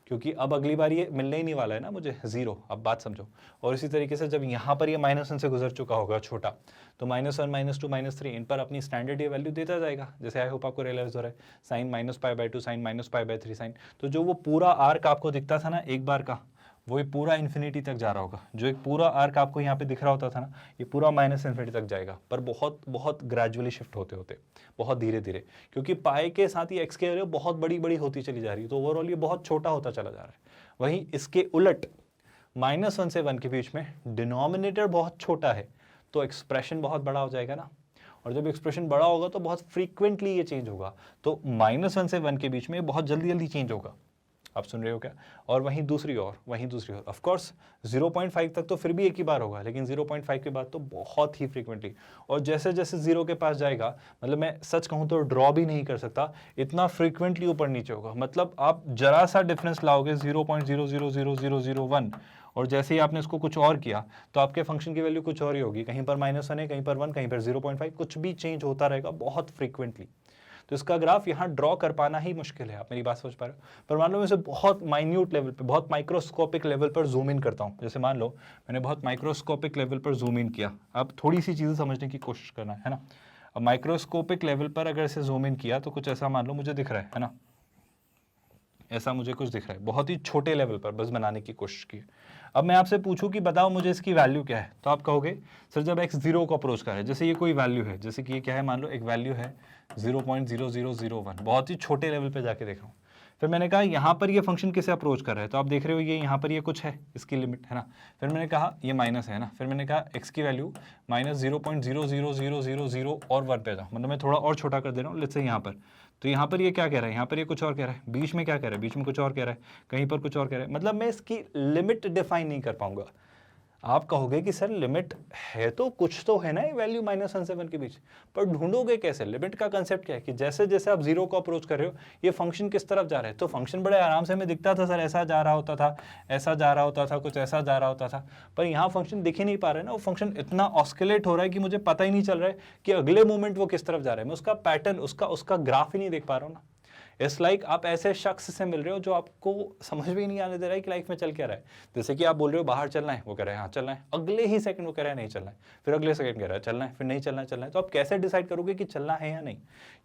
क्योंकि अब अगली बार ये मिलने ही नहीं वाला है ना मुझे 0। अब बात समझो। और इसी तरीके से जब यहाँ पर ये -1 से गुजर चुका होगा छोटा, तो -1, -2, -3 इन पर अपनी स्टैंडर्ड ये वैल्यू देता जाएगा। जैसे आई होप आपको रियलाइज हो रहा है, sin -π/2, sin -π/3 sin, तो जो वो पूरा आर्क आपको दिखता था ना एक बार का, वो ये पूरा इन्फिनिटी तक जा रहा होगा। जो एक पूरा आर्क आपको यहाँ पे दिख रहा होता था ना, ये पूरा -इन्फिनिटी तक जाएगा, पर बहुत बहुत ग्रेजुअली शिफ्ट होते होते, बहुत धीरे धीरे, क्योंकि पाई के साथ ही x के वैल्यू बहुत बड़ी बड़ी होती चली जा रही है, तो ओवरऑल ये बहुत छोटा होता चला जा रहा है। वहीं इसके उलट -1 से 1 के बीच में डिनोमिनेटर बहुत छोटा है, तो एक्सप्रेशन बहुत बड़ा हो जाएगा ना, और जब एक्सप्रेशन बड़ा होगा तो बहुत फ्रीक्वेंटली ये चेंज होगा। तो -1 से 1 के बीच में बहुत जल्दी जल्दी चेंज होगा। आप सुन रहे हो क्या? और वहीं दूसरी ओर ऑफ कोर्स 0.5 तक तो फिर भी एक ही बार होगा, लेकिन 0.5 के बाद तो बहुत ही फ्रीक्वेंटली। और जैसे जैसे 0 के पास जाएगा, मतलब मैं सच कहूँ तो ड्रॉ भी नहीं कर सकता, इतना फ्रीक्वेंटली ऊपर नीचे होगा। मतलब आप जरा सा डिफरेंस लाओगे 0.000001 और जैसे ही आपने इसको कुछ और किया तो आपके फंक्शन की वैल्यू कुछ और ही होगी, कहीं पर -1 है, कहीं पर 1, कहीं पर 0.5, कुछ भी चेंज होता रहेगा बहुत फ्रीक्वेंटली। तो इसका ग्राफ यहाँ ड्रॉ कर पाना ही मुश्किल है, आप मेरी बात समझ पा रहे हो। पर मान लो मैं इसे बहुत माइन्यूट लेवल पे, बहुत माइक्रोस्कोपिक लेवल पर जूम इन करता हूँ। जैसे मान लो मैंने बहुत माइक्रोस्कोपिक लेवल पर जूम इन किया, अब थोड़ी सी चीज़ें समझने की कोशिश करना है ना। अब माइक्रोस्कोपिक लेवल पर अगर इसे जूम इन किया तो कुछ ऐसा मान लो मुझे दिख रहा है ना, ऐसा मुझे कुछ दिख रहा है, बहुत ही छोटे लेवल पर बस बनाने की कोशिश की। अब मैं आपसे पूछूं कि बताओ मुझे इसकी वैल्यू क्या है, तो आप कहोगे सर जब x 0 को अप्रोच कर रहा है, जैसे ये कोई वैल्यू है, जैसे कि ये क्या है, मान लो एक वैल्यू है 0.0001, बहुत ही छोटे लेवल पे जाके देख रहा हूँ। फिर मैंने कहा यहाँ पर ये फंक्शन किसे अप्रोच कर रहा है, तो आप देख रहे हो ये यहाँ पर ये कुछ है, इसकी लिमिट है ना। फिर मैंने कहा ये माइनस है ना, फिर मैंने कहा x की वैल्यू -0.00000 और 1 पे जाओ, मतलब मैं थोड़ा और छोटा कर दे रहा हूँ, लेट्स से यहाँ पर। तो यहाँ पर ये क्या कह रहा है, यहाँ पर ये कुछ और कह रहा है, बीच में क्या कह रहा है, बीच में कुछ और कह रहा है, कहीं पर कुछ और कह रहा है, मतलब मैं इसकी लिमिट डिफाइन नहीं कर पाऊंगा। आप कहोगे कि सर लिमिट है तो कुछ तो है ना ये वैल्यू -1 से 1 के बीच, पर ढूंढोगे कैसे? लिमिट का कंसेप्ट क्या है कि जैसे जैसे आप 0 को अप्रोच कर रहे हो ये फंक्शन किस तरफ जा रहा है। तो फंक्शन बड़े आराम से हमें दिखता था सर, ऐसा जा रहा होता था, ऐसा जा रहा होता था, कुछ ऐसा जा रहा होता था, पर यहाँ फंक्शन दिख ही नहीं पा रहा है ना। वो फंक्शन इतना ऑस्किलेट हो रहा है कि मुझे पता ही नहीं चल रहा है कि अगले मोमेंट वो किस तरफ जा रहा है, मैं उसका पैटर्न, उसका ग्राफ ही नहीं देख पा रहा हूँ ना। इट्स लाइक आप ऐसे शख्स से मिल रहे हो जो आपको समझ भी नहीं आने दे रहा है कि लाइफ में चल क्या रहा है। जैसे कि आप बोल रहे हो बाहर चलना है, वो कह रहा है हाँ चलना है, अगले ही सेकंड वो कह रहा है नहीं चलना है, फिर अगले सेकंड कह रहा है चलना है, फिर नहीं चलना है, चलना है। तो आप कैसे डिसाइड करोगे कि चलना है या नहीं?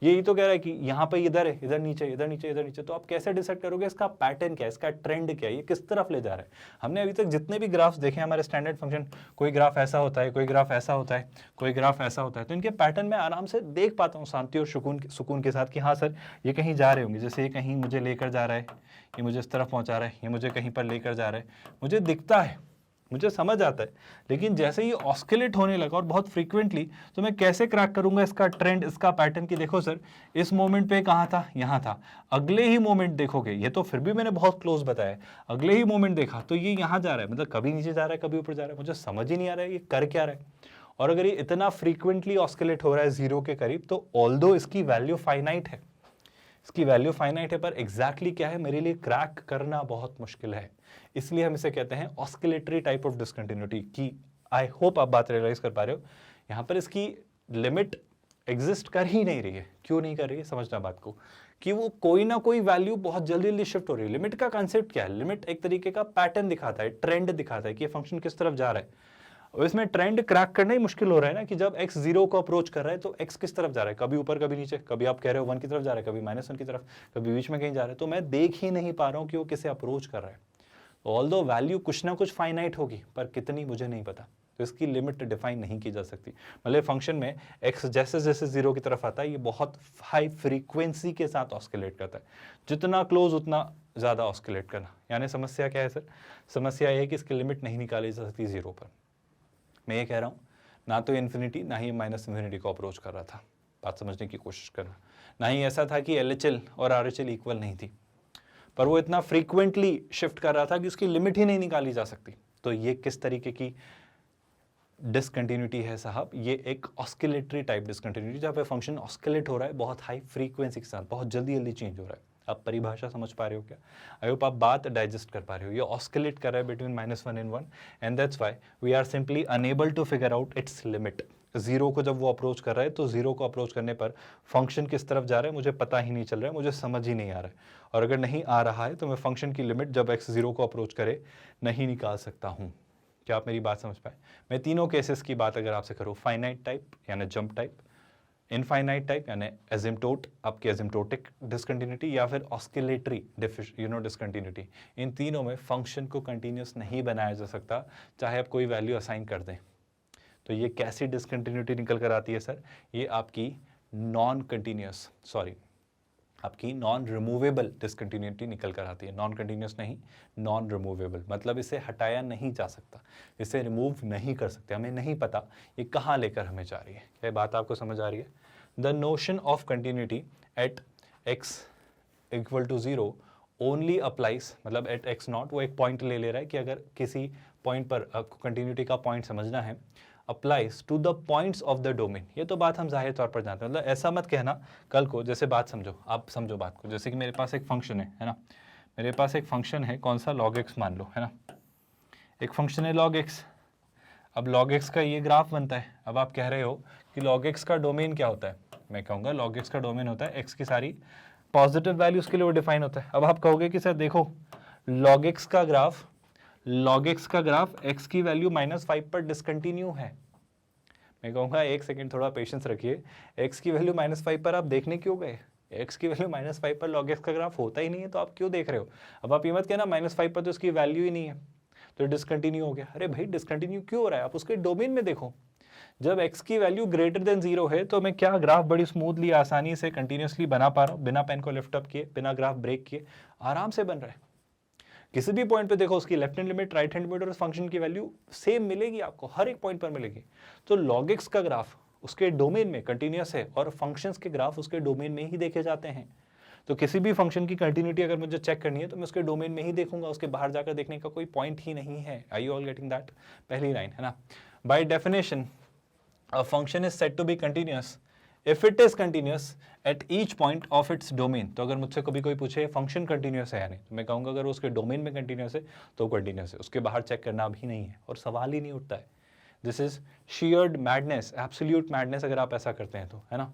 यही तो कह रहा है कि यहाँ पे इधर है, इधर नीचे, इधर नीचे, इधर नीचे। तो आप कैसे डिसाइड करोगे इसका पैटर्न क्या है, इसका ट्रेंड क्या है, ये किस तरफ ले जा रहा है? हमने अभी तक जितने भी ग्राफ्स देखे हमारे स्टैंडर्ड फंक्शन, कोई ग्राफ ऐसा होता है, कोई ग्राफ ऐसा होता है, कोई ग्राफ ऐसा होता है, तो इनके पैटर्न में आराम से देख पाता हूँ शांति और सुकून के साथ कि हाँ सर ये कहीं जा रहे होंगे। जैसे ये कहीं मुझे लेकर जा रहा है, ये मुझे इस तरफ पहुंचा रहा है, ये मुझे कहीं पर लेकर जा रहा है, मुझे दिखता है, मुझे समझ आता है। लेकिन जैसे ये ऑस्किलेट होने लगा और बहुत फ्रीक्वेंटली, तो मैं कैसे क्रैक करूंगा इसका ट्रेंड, इसका पैटर्न कि देखो सर इस मोमेंट पे कहाँ था, यहाँ था, अगले ही मोमेंट देखोगे, ये तो फिर भी मैंने बहुत क्लोज बताया, अगले ही मोमेंट देखा तो ये यहाँ जा रहा है, मतलब कभी नीचे जा रहा है, कभी ऊपर जा रहा है, मुझे समझ ही नहीं आ रहा है ये कर क्या रहा है। और अगर ये इतना फ्रीक्वेंटली ऑस्किलेट हो रहा है 0 के करीब, तो ऑल्दो इसकी वैल्यू फाइनाइट है, इसकी वैल्यू फाइनाइट है, पर एग्जैक्टली क्या है मेरे लिए क्रैक करना बहुत मुश्किल है। इसलिए हम इसे कहते हैं ऑस्किलेटरी टाइप ऑफ डिसकंटिन्यूटी। की आई होप आप बात रियलाइज कर पा रहे हो, यहाँ पर इसकी लिमिट एग्जिस्ट कर ही नहीं रही है। क्यों नहीं कर रही है, समझना बात को, कि वो कोई ना कोई वैल्यू बहुत जल्दी जल्दी शिफ्ट हो रही है। लिमिट का कंसेप्ट क्या है? लिमिट एक तरीके का पैटर्न दिखाता है, ट्रेंड दिखाता है कि ये फंक्शन किस तरफ जा रहा है। और इसमें ट्रेंड क्रैक करना ही मुश्किल हो रहा है ना, कि जब x 0 को अप्रोच कर रहा है तो x किस तरफ जा रहा है, कभी ऊपर कभी नीचे, कभी आप कह रहे हो 1 की तरफ जा रहा है, कभी -1 की तरफ, कभी बीच में कहीं जा रहा है। तो मैं देख ही नहीं पा रहा हूँ कि वो किसे अप्रोच कर रहा है। ऑल्दो वैल्यू कुछ ना कुछ फाइनाइट होगी, पर कितनी मुझे नहीं पता, तो इसकी लिमिट डिफाइन नहीं की जा सकती। मतलब फंक्शन में x जैसे जैसे 0 की तरफ आता है ये बहुत हाई फ्रीक्वेंसी के साथ ऑस्किलेट करता है, जितना क्लोज उतना ज़्यादा ऑस्किलेट करना। यानी समस्या क्या है सर? समस्या ये है कि इसकी लिमिट नहीं निकाली जा सकती 0 पर। मैं ये कह रहा हूँ ना तो इन्फिनिटी ना ही -इन्फिनिटी को अप्रोच कर रहा था, बात समझने की कोशिश करना। ना ही ऐसा था कि LHL और RHL इक्वल नहीं थी, पर वो इतना फ्रीक्वेंटली शिफ्ट कर रहा था कि उसकी लिमिट ही नहीं निकाली जा सकती। तो ये किस तरीके की डिसकंटिन्यूटी है साहब? ये एक ऑस्किलेटरी टाइप डिसकंटिन्यूटी, जहाँ पे फंक्शन ऑस्किलेट हो रहा है बहुत हाई फ्रीक्वेंसी के साथ, बहुत जल्दी जल्दी चेंज हो रहा है। आप परिभाषा समझ पा रहे हो क्या? आई होप आप बात डाइजेस्ट कर पा रहे हो। ये ऑस्किलेट कर रहा है between -1 and 1, and that's why we are simply unable to figure out its limit. 0 को जब वो अप्रोच कर रहा है तो 0 को अप्रोच करने पर फंक्शन किस तरफ जा रहा है मुझे पता ही नहीं चल रहा है, मुझे समझ ही नहीं आ रहा है। और अगर नहीं आ रहा है तो मैं फंक्शन की लिमिट जब x 0 को अप्रोच करे नहीं निकाल सकता हूँ। क्या आप मेरी बात समझ पाए? मैं तीनों केसेस की बात अगर आपसे करूँ, फाइनाइट टाइप यानी जंप टाइप, इनफाइनाइट टाइप यानी एजिम्टोट, आपकी एजिम्टोटिक डिसकंटिन्यूटी, या फिर ऑस्किलेटरी डिसकंटिन्यूटी, इन तीनों में फंक्शन को कंटिन्यूस नहीं बनाया जा सकता चाहे आप कोई वैल्यू असाइन कर दें। तो ये कैसी डिसकंटिन्यूटी निकल कर आती है सर? ये आपकी आपकी नॉन रिमूवेबल डिसकंटिन्यूटी निकल कर आती है। नॉन कंटिन्यूस नहीं, नॉन रिमूवेबल, मतलब इसे हटाया नहीं जा सकता, इसे रिमूव नहीं कर सकते। हमें नहीं पता ये कहाँ लेकर हमें जा रही है। क्या बात आपको समझ आ रही है? The notion of continuity at x equal to 0 only applies, मतलब एट x0 वो एक पॉइंट ले रहा है कि अगर किसी पॉइंट पर आपको कंटिन्यूटी का पॉइंट समझना है, applies to the points of the domain. ये तो बात हम जाहिर तौर पर जानते हैं, मतलब ऐसा मत कहना कल को, जैसे बात समझो, आप समझो बात को, जैसे कि मेरे पास एक फंक्शन है ना, मेरे पास एक फंक्शन है, कौन सा, log x मान लो, है ना। एक फंक्शन है log x। अब log x का ये ग्राफ बनता है। अब आप कह रहे हो कि log x का डोमेन क्या होता है, मैं कहूँगा log x का डोमेन होता है x की सारी पॉजिटिव वैल्यूज के लिए वो डिफाइन होता है। अब आप कहोगे कि सर देखो log x का ग्राफ x की वैल्यू -5 पर डिसकंटिन्यू है। मैं कहूँगा एक सेकेंड थोड़ा पेशेंस रखिए, x की वैल्यू -5 पर आप देखने क्यों गए? x की वैल्यू -5 पर log x का ग्राफ होता ही नहीं है, तो आप क्यों देख रहे हो? अब आप ये मत कहना -5 पर तो उसकी वैल्यू ही नहीं है तो डिसकंटिन्यू हो गया। अरे भाई डिसकंटिन्यू क्यों हो रहा है? आप उसके डोमेन में देखो। जब x की वैल्यू ग्रेटर देन 0 है तो मैं क्या ग्राफ बड़ी स्मूथली आसानी से कंटिन्यूसली बना पा रहा हूँ, बिना पेन को लिफ्ट अप किए, बिना ग्राफ ब्रेक किए, आराम से बन रहा है। किसी भी पॉइंट पे देखो उसकी left hand limit, right hand limit और उस फंक्शन की वैल्यू सेम मिलेगी आपको, हर एक पॉइंट पर मिलेगी। तो log x का ग्राफ उसके डोमेन में कंटिन्यूस है और फंक्शंस के ग्राफ उसके डोमेन में ही देखे जाते हैं। तो किसी भी फंक्शन की कंटिन्यूटी अगर मुझे चेक करनी है तो मैं उसके डोमेन में ही देखूंगा, उसके बाहर जाकर देखने का कोई पॉइंट ही नहीं है। Are you all getting that? पहली लाइन है ना। By definition a function is said to be continuous if it is continuous at each point of its domain। तो अगर मुझसे कभी कोई पूछे फंक्शन कंटिन्यूस है या नहीं, तो मैं कहूँगा अगर उसके डोमेन में कंटिन्यूस है तो कंटिन्यूस है, उसके बाहर चेक करना भी नहीं है और सवाल ही नहीं उठता है। This is sheared madness, absolute madness अगर आप ऐसा करते हैं तो, है ना।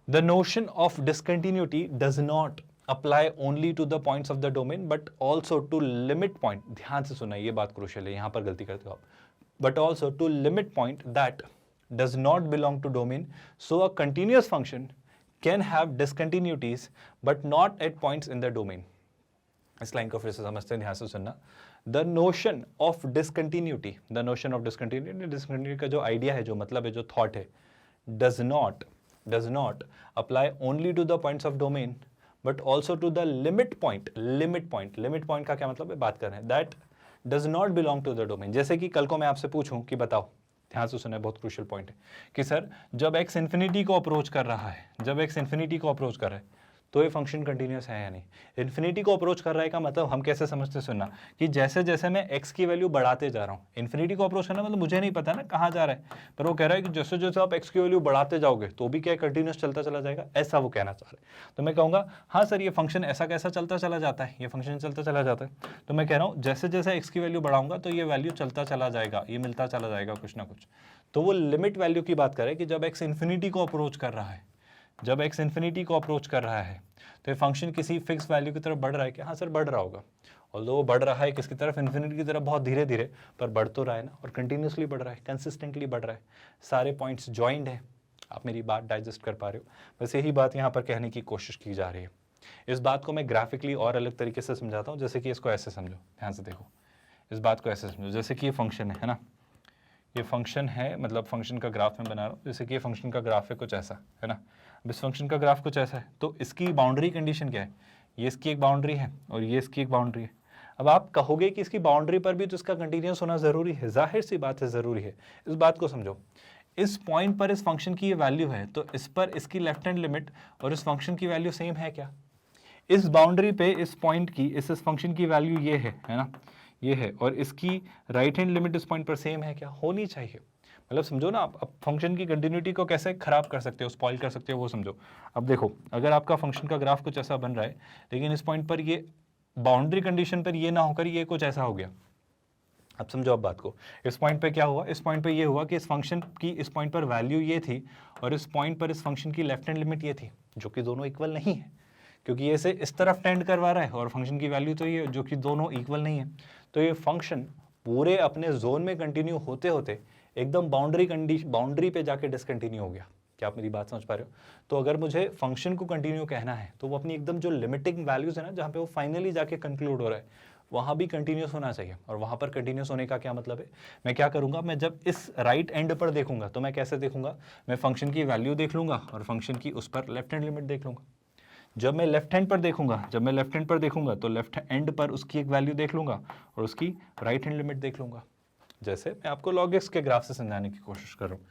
The notion of discontinuity does not apply only to the points of the domain but also to limit point। ध्यान से सुना, ये बात क्रूशियल है, यहाँ पर गलती करते हो आप। But also to limit point that does not belong to domain, so a continuous function can have discontinuities but not at points in the domain। इस लाइन को फिर से समझते हैं, ध्यान से सुनना। The notion of discontinuity, the notion of discontinuity का जो आइडिया है, जो मतलब है, जो थॉट है, does not apply only to the points of domain but also to the limit point का क्या मतलब है, बात कर रहे हैं, that does not belong to the domain। जैसे कि कल को मैं आपसे पूछूं कि बताओ, ध्यान से सुने, बहुत क्रूशियल पॉइंट है, कि सर जब x इन्फिनिटी को अप्रोच कर रहा है, तो ये फंक्शन कंटिन्यूस है या नहीं? इन्फिनिटी को अप्रोच कर रहा है का मतलब हम कैसे समझते, सुनना, कि जैसे जैसे मैं x की वैल्यू बढ़ाते जा रहा हूँ, इन्फिनिटी को अप्रोच करना मतलब मुझे नहीं पता ना कहाँ जा रहा है, पर वो कह रहा है कि जैसे जैसे आप x की वैल्यू बढ़ाते जाओगे तो भी क्या कंटिन्यूस चलता चला जाएगा, ऐसा वो कहना चाह रहे हैं। तो मैं कहूँगा हाँ सर ये फंक्शन ऐसा कैसा चलता चला जाता है, ये फंक्शन चलता चला जाता है। तो मैं कह रहा हूँ जैसे जैसे x की वैल्यू बढ़ाऊंगा तो ये वैल्यू चलता चला जाएगा, ये मिलता चला जाएगा कुछ ना कुछ। तो वो लिमिट वैल्यू की बात करें कि जब x इन्फिनिटी को अप्रोच कर रहा है, तो ये फंक्शन किसी फिक्स वैल्यू की तरफ बढ़ रहा है क्या? हाँ सर बढ़ रहा होगा। ऑल्दो वो बढ़ रहा है किसकी तरफ, इन्फिनिटी की तरफ, बहुत धीरे धीरे, पर बढ़ तो रहा है ना, और कंटिन्यूसली बढ़ रहा है, कंसिस्टेंटली बढ़ रहा है, सारे पॉइंट्स जॉइंड है। आप मेरी बात डाइजेस्ट कर पा रहे हो? बस यही बात यहाँ पर कहने की कोशिश की जा रही है। इस बात को मैं ग्राफिकली और अलग तरीके से समझाता हूँ, जैसे कि इसको ऐसे समझो, ध्यान से देखो, इस बात को ऐसे समझो, जैसे कि ये फंक्शन है ना, ये फंक्शन है, मतलब फंक्शन का ग्राफ मैं बना रहा हूँ, जैसे कि ये फंक्शन का ग्राफ है कुछ ऐसा, है ना। अब इस फंक्शन का ग्राफ कुछ ऐसा है, तो इसकी बाउंड्री कंडीशन क्या है? ये इसकी एक बाउंड्री है और ये इसकी एक बाउंड्री है। अब आप कहोगे कि इसकी बाउंड्री पर भी तो इसका कंटिन्यूस होना जरूरी है, जाहिर सी बात है ज़रूरी है। इस बात को समझो, इस पॉइंट पर इस फंक्शन की ये वैल्यू है, तो इस पर इसकी लेफ्ट हैंड लिमिट और इस फंक्शन की वैल्यू सेम है क्या? इस बाउंड्री पे इस पॉइंट की, इस फंक्शन की वैल्यू ये है ना, ये है, और इसकी राइट हैंड लिमिट इस पॉइंट पर सेम है क्या? होनी चाहिए। मतलब समझो ना, आप फंक्शन की कंटिन्यूटी को कैसे खराब कर सकते हो, स्पॉइल कर सकते हो, वो समझो। अब देखो, अगर आपका फंक्शन का ग्राफ कुछ ऐसा बन रहा है, लेकिन इस पॉइंट पर ये बाउंड्री कंडीशन पर ये ना होकर ये कुछ ऐसा हो गया, अब समझो अब बात को। इस पॉइंट पे क्या हुआ, इस पॉइंट पे ये हुआ कि इस फंक्शन की इस पॉइंट पर वैल्यू ये थी और इस पॉइंट पर इस फंक्शन की लेफ्ट हैंड लिमिट ये थी, जो कि दोनों इक्वल नहीं है, क्योंकि ये से इस तरफ टेंड करवा रहा है और फंक्शन की वैल्यू तो ये, जो कि दोनों इक्वल नहीं है। तो ये फंक्शन पूरे अपने जोन में कंटिन्यू होते होते एकदम बाउंड्री पे जाके डिसकंटिन्यू हो गया। क्या आप मेरी बात समझ पा रहे हो? तो अगर मुझे फंक्शन को कंटिन्यू कहना है तो वो अपनी एकदम जो लिमिटिंग वैल्यूज है ना, जहाँ पे वो फाइनली जाके कंक्लूड हो रहा है, वहाँ भी कंटिन्यूस होना चाहिए। और वहाँ पर कंटिन्यूस होने का क्या मतलब है? मैं क्या करूँगा, मैं जब इस राइट एंड पर देखूंगा तो मैं कैसे देखूंगा, मैं फंक्शन की वैल्यू देख लूंगा और फंक्शन की उस पर लेफ्ट हैंड लिमिट देख लूंगा। जब मैं लेफ्ट हैंड पर देखूंगा तो लेफ्ट एंड पर उसकी एक वैल्यू देख लूंगा और उसकी राइट हैंड लिमिट देख लूंगा। जैसे मैं आपको log x के ग्राफ से समझाने की कोशिश कर रहा हूँ।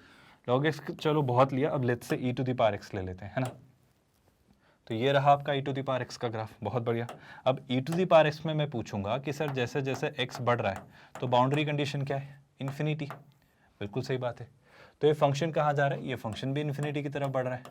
log x चलो बहुत लिया, अब let's say e to the power x ले लेते हैं, है ना। तो ये रहा आपका e to the power x का ग्राफ, बहुत बढ़िया। अब e to the power x में मैं पूछूंगा कि सर जैसे जैसे x बढ़ रहा है तो बाउंड्री कंडीशन क्या है? इन्फिनिटी। बिल्कुल सही बात है। तो ये फंक्शन कहाँ जा रहा है? ये फंक्शन भी इन्फिनिटी की तरफ बढ़ रहा है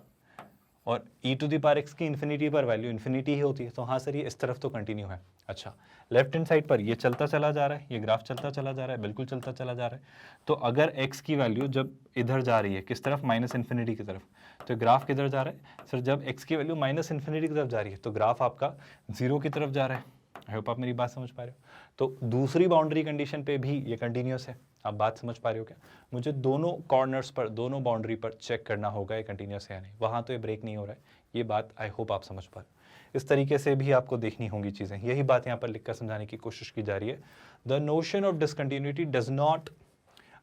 और e to the power x की इन्फिनिटी पर वैल्यू इन्फिनिटी ही होती है, तो हाँ सर ये इस तरफ तो कंटिन्यू है। अच्छा, लेफ्ट हैंड साइड पर ये चलता चला जा रहा है, ये ग्राफ चलता चला जा रहा है, बिल्कुल चलता चला जा रहा है। तो अगर x की वैल्यू जब इधर जा रही है किस तरफ, माइनस इन्फिनिटी की तरफ, तो ग्राफ किधर जा रहा है सर, जब x की वैल्यू माइनस इन्फिनिटी की तरफ जा रही है तो ग्राफ आपका जीरो की तरफ जा रहा है। आई होप आप मेरी बात समझ पा रहे हो। तो दूसरी बाउंड्री कंडीशन पे भी ये कंटिन्यूस है, आप बात समझ पा रहे हो क्या? मुझे दोनों कॉर्नर्स पर, दोनों बाउंड्री पर चेक करना होगा ये कंटिन्यूस है या नहीं, वहाँ तो ये ब्रेक नहीं हो रहा है, ये बात आई होप आप समझ पा रहे हो। इस तरीके से भी आपको देखनी होंगी चीज़ें, यही बात यहाँ पर लिखकर समझाने की कोशिश की जा रही है। The notion of discontinuity does not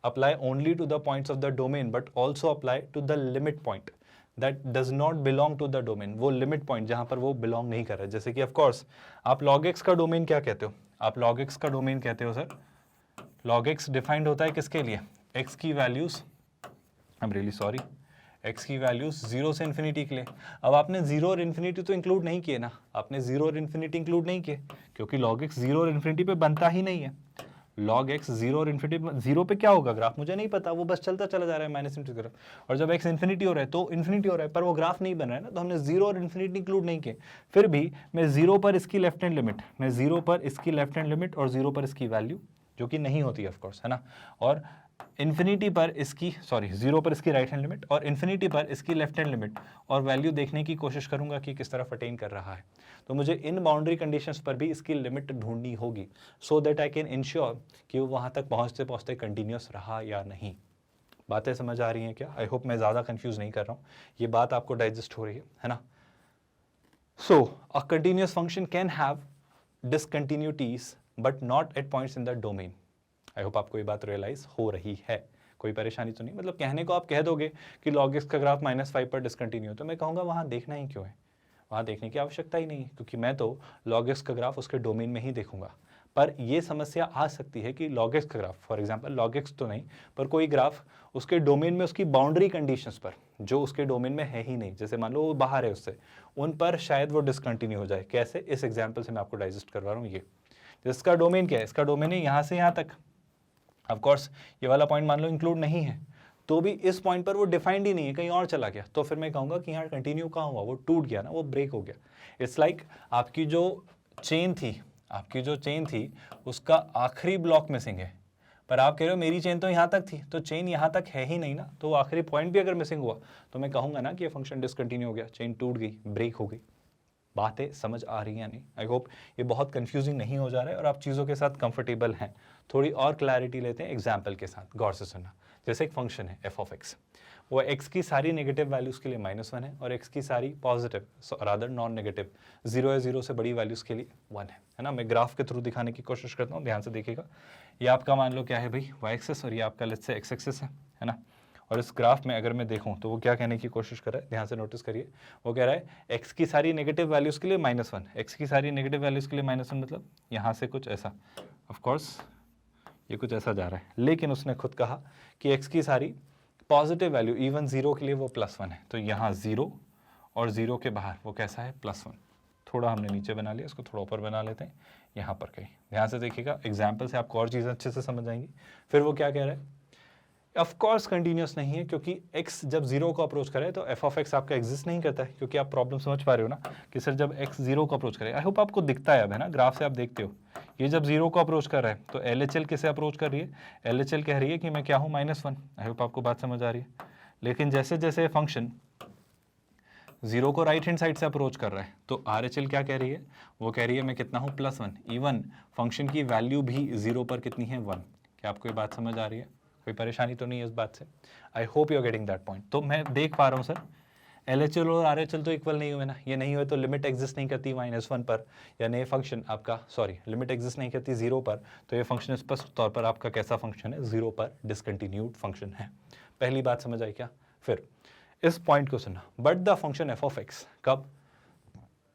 apply only to the points of the domain but also apply to the limit point that does not belong to the domain. वो लिमिट पॉइंट जहाँ पर वो बिलोंग नहीं कर रहा है, जैसे कि ऑफकोर्स आप log x का डोमेन क्या कहते हो, आप log x का डोमेन कहते हो सर, log x डिफाइंड होता है किसके लिए, x की values, I am really sorry, x की वैल्यूज 0 से इन्फिनिटी के लिए। अब आपने 0 और इन्फिनिटी तो इंक्लूड नहीं किए ना, आपने 0 और इन्फिनिटी इंक्लूड नहीं किए, क्योंकि log x 0 और इन्फिनिटी पे बनता ही नहीं है। log x 0 और इन्फिनिटी, 0 पे क्या होगा ग्राफ मुझे नहीं पता, वो बस चलता चला जा रहा है माइनस इन्फिनिटी की तरफ, और जब x इन्फिनिटी हो रहा है तो इन्फिनिटी हो रहा है, पर वो ग्राफ नहीं बन रहा है ना, तो हमने 0 और इन्फिनिटी इंक्लूड नहीं किए। फिर भी मैं 0 पर इसकी लेफ्ट हैंड लिमिट, मैं 0 पर इसकी लेफ्ट हैंड लिमिट और 0 पर इसकी वैल्यू, जो कि नहीं होती है ऑफकोर्स, है ना, और इन्फिनिटी पर इसकी, सॉरी 0 पर इसकी राइट हैंड लिमिट और इन्फिनिटी पर इसकी लेफ्ट हैंड लिमिट और वैल्यू देखने की कोशिश करूंगा कि किस तरफ अटेन कर रहा है। तो मुझे इन बाउंड्री कंडीशंस पर भी इसकी लिमिट ढूंढनी होगी, so that I can ensure कि वो वहां तक पहुंचते पहुंचते कंटिन्यूस रहा या नहीं। बातें समझ आ रही हैं क्या? आई होप मैं ज़्यादा कंफ्यूज नहीं कर रहा हूँ, ये बात आपको डाइजेस्ट हो रही है ना। So a continuous function can have discontinuities but not at points in the domain. I hope आपको ये बात रियलाइज हो रही है, कोई परेशानी तो नहीं, मतलब कहने को आप कह दोगे कि log x का ग्राफ -5 पर डिसकंटिन्यू, तो मैं कहूँगा वहाँ देखना ही क्यों है, वहाँ देखने की आवश्यकता ही नहीं है, क्योंकि मैं तो log x का ग्राफ उसके डोमेन में ही देखूंगा। पर ये समस्या आ सकती है कि log x का graph, for example log x तो नहीं, पर कोई ग्राफ उसके डोमेन में उसकी बाउंड्री कंडीशंस पर, जो उसके डोमेन में है ही नहीं, जैसे मान लो वो बाहर है उससे, उन पर शायद वो डिसकंटिन्यू हो जाए। कैसे? इस एग्जाम्पल से मैं आपको डाइजेस्ट करवा रहा हूँ। ये जिसका डोमेन क्या है, इसका डोमेन है यहाँ से यहाँ तक, ऑफ कोर्स ये वाला पॉइंट मान लो इंक्लूड नहीं है, तो भी इस पॉइंट पर वो डिफाइंड ही नहीं है, कहीं और चला गया, तो फिर मैं कहूँगा कि यहाँ कंटिन्यू कहाँ हुआ, वो टूट गया ना, वो ब्रेक हो गया। इट्स लाइक आपकी जो चेन थी, आपकी जो चेन थी उसका आखिरी ब्लॉक मिसिंग है, पर आप कह रहे हो मेरी चेन तो यहाँ तक थी, तो चेन यहाँ तक है ही नहीं ना, तो वो आखिरी पॉइंट भी अगर मिसिंग हुआ तो मैं कहूँगा ना कि ये फंक्शन डिसकंटिन्यू हो गया, चेन टूट गई, ब्रेक हो गई। बातें समझ आ रही हैं नहीं? आई होप ये बहुत कंफ्यूजिंग नहीं हो जा रहा है और आप चीज़ों के साथ कंफर्टेबल हैं। थोड़ी और क्लैरिटी लेते हैं एग्जाम्पल के साथ, गौर से सुनना। जैसे एक फंक्शन है f ऑफ x, वो x की सारी नेगेटिव वैल्यूज़ के लिए -1 है और x की सारी पॉजिटिव, रादर नॉन नेगेटिव 0 या 0 से बड़ी वैल्यूज़ के लिए 1 है ना। मैं ग्राफ के थ्रू दिखाने की कोशिश करता हूँ, ध्यान से देखिएगा। ये आपका मान लो क्या है भाई, y एक्सिस, और ये आपका लेट्स से x एक्सिस है ना। और इस ग्राफ में अगर मैं देखूं तो वो क्या कहने की कोशिश कर रहा है, ध्यान से नोटिस करिए। वो कह रहा है x की सारी नेगेटिव वैल्यूज़ के लिए -1, x की सारी नेगेटिव वैल्यूज़ के लिए -1 मतलब यहाँ से कुछ ऐसा, ऑफ कोर्स ये कुछ ऐसा जा रहा है, लेकिन उसने खुद कहा कि x की सारी पॉजिटिव वैल्यू इवन 0 के लिए वो +1 है, तो यहाँ 0 और 0 के बाहर वो कैसा है, +1। थोड़ा हमने नीचे बना लिया, इसको थोड़ा ऊपर बना लेते हैं, यहाँ पर कहीं ध्यान से देखिएगा, एग्जाम्पल से आपको और चीज़ें अच्छे से समझ आएंगी। फिर वो क्या कह रहा है, ऑफ कोर्स कंटिन्यूस नहीं है, क्योंकि x जब 0 को अप्रोच करे तो f ऑफ x आपका एग्जिस्ट नहीं करता है, क्योंकि आप प्रॉब्लम समझ पा रहे हो ना कि सर जब x 0 को अप्रोच करे, आई होप आपको दिखता है अब, है ना, ग्राफ से आप देखते हो, ये जब 0 को अप्रोच कर रहा है तो LHL किसे अप्रोच कर रही है, LHL कह रही है कि मैं क्या हूँ, -1। आई होप आपको बात समझ आ रही है। लेकिन जैसे जैसे फंक्शन 0 को राइट हैंड साइड से अप्रोच कर रहा है तो RHL क्या कह रही है, वो कह रही है मैं कितना हूँ, +1। इवन फंक्शन की वैल्यू भी 0 पर कितनी है, 1। क्या आपको ये बात समझ आ रही है? कोई परेशानी तो नहीं है इस बात से? I hope you are getting that point. तो मैं देख पा रहा हूँ सर LHL और RHL तो इक्वल नहीं हुए ना, ये नहीं हुए तो लिमिट एग्जिस्ट नहीं करती -1 पर, यानी ये फंक्शन आपका, सॉरी लिमिट एग्जिस्ट नहीं करती 0 पर, तो ये फंक्शन स्पष्ट तौर पर आपका कैसा फंक्शन है, 0 पर डिसकंटिन्यूड फंक्शन है। पहली बात समझ आई क्या? फिर इस पॉइंट को सुनना, but the function f of x, कब?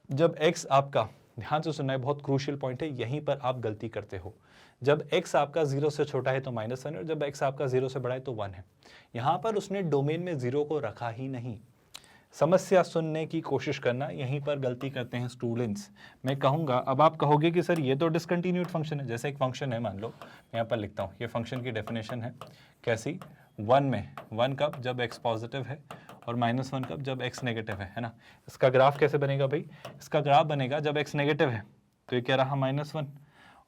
जब x आपका, ध्यान से सुनना है, बहुत क्रूशियल पॉइंट है, यहीं पर आप गलती करते हो। जब x आपका 0 से छोटा है तो -1 है, और जब x आपका 0 से बड़ा है तो 1 है। यहाँ पर उसने डोमेन में 0 को रखा ही नहीं। समस्या सुनने की कोशिश करना, यहीं पर गलती करते हैं स्टूडेंट्स। मैं कहूँगा, अब आप कहोगे कि सर ये तो डिसकंटिन्यूड फंक्शन है, जैसे एक फंक्शन है, मान लो मैं यहाँ पर लिखता हूँ, ये फंक्शन की डेफिनेशन है कैसी, 1 में 1 कब, जब x पॉजिटिव है, और -1 कब, जब x नेगेटिव है ना। इसका ग्राफ कैसे बनेगा भाई, इसका ग्राफ बनेगा जब x नेगेटिव है तो ये क्या रहा -1,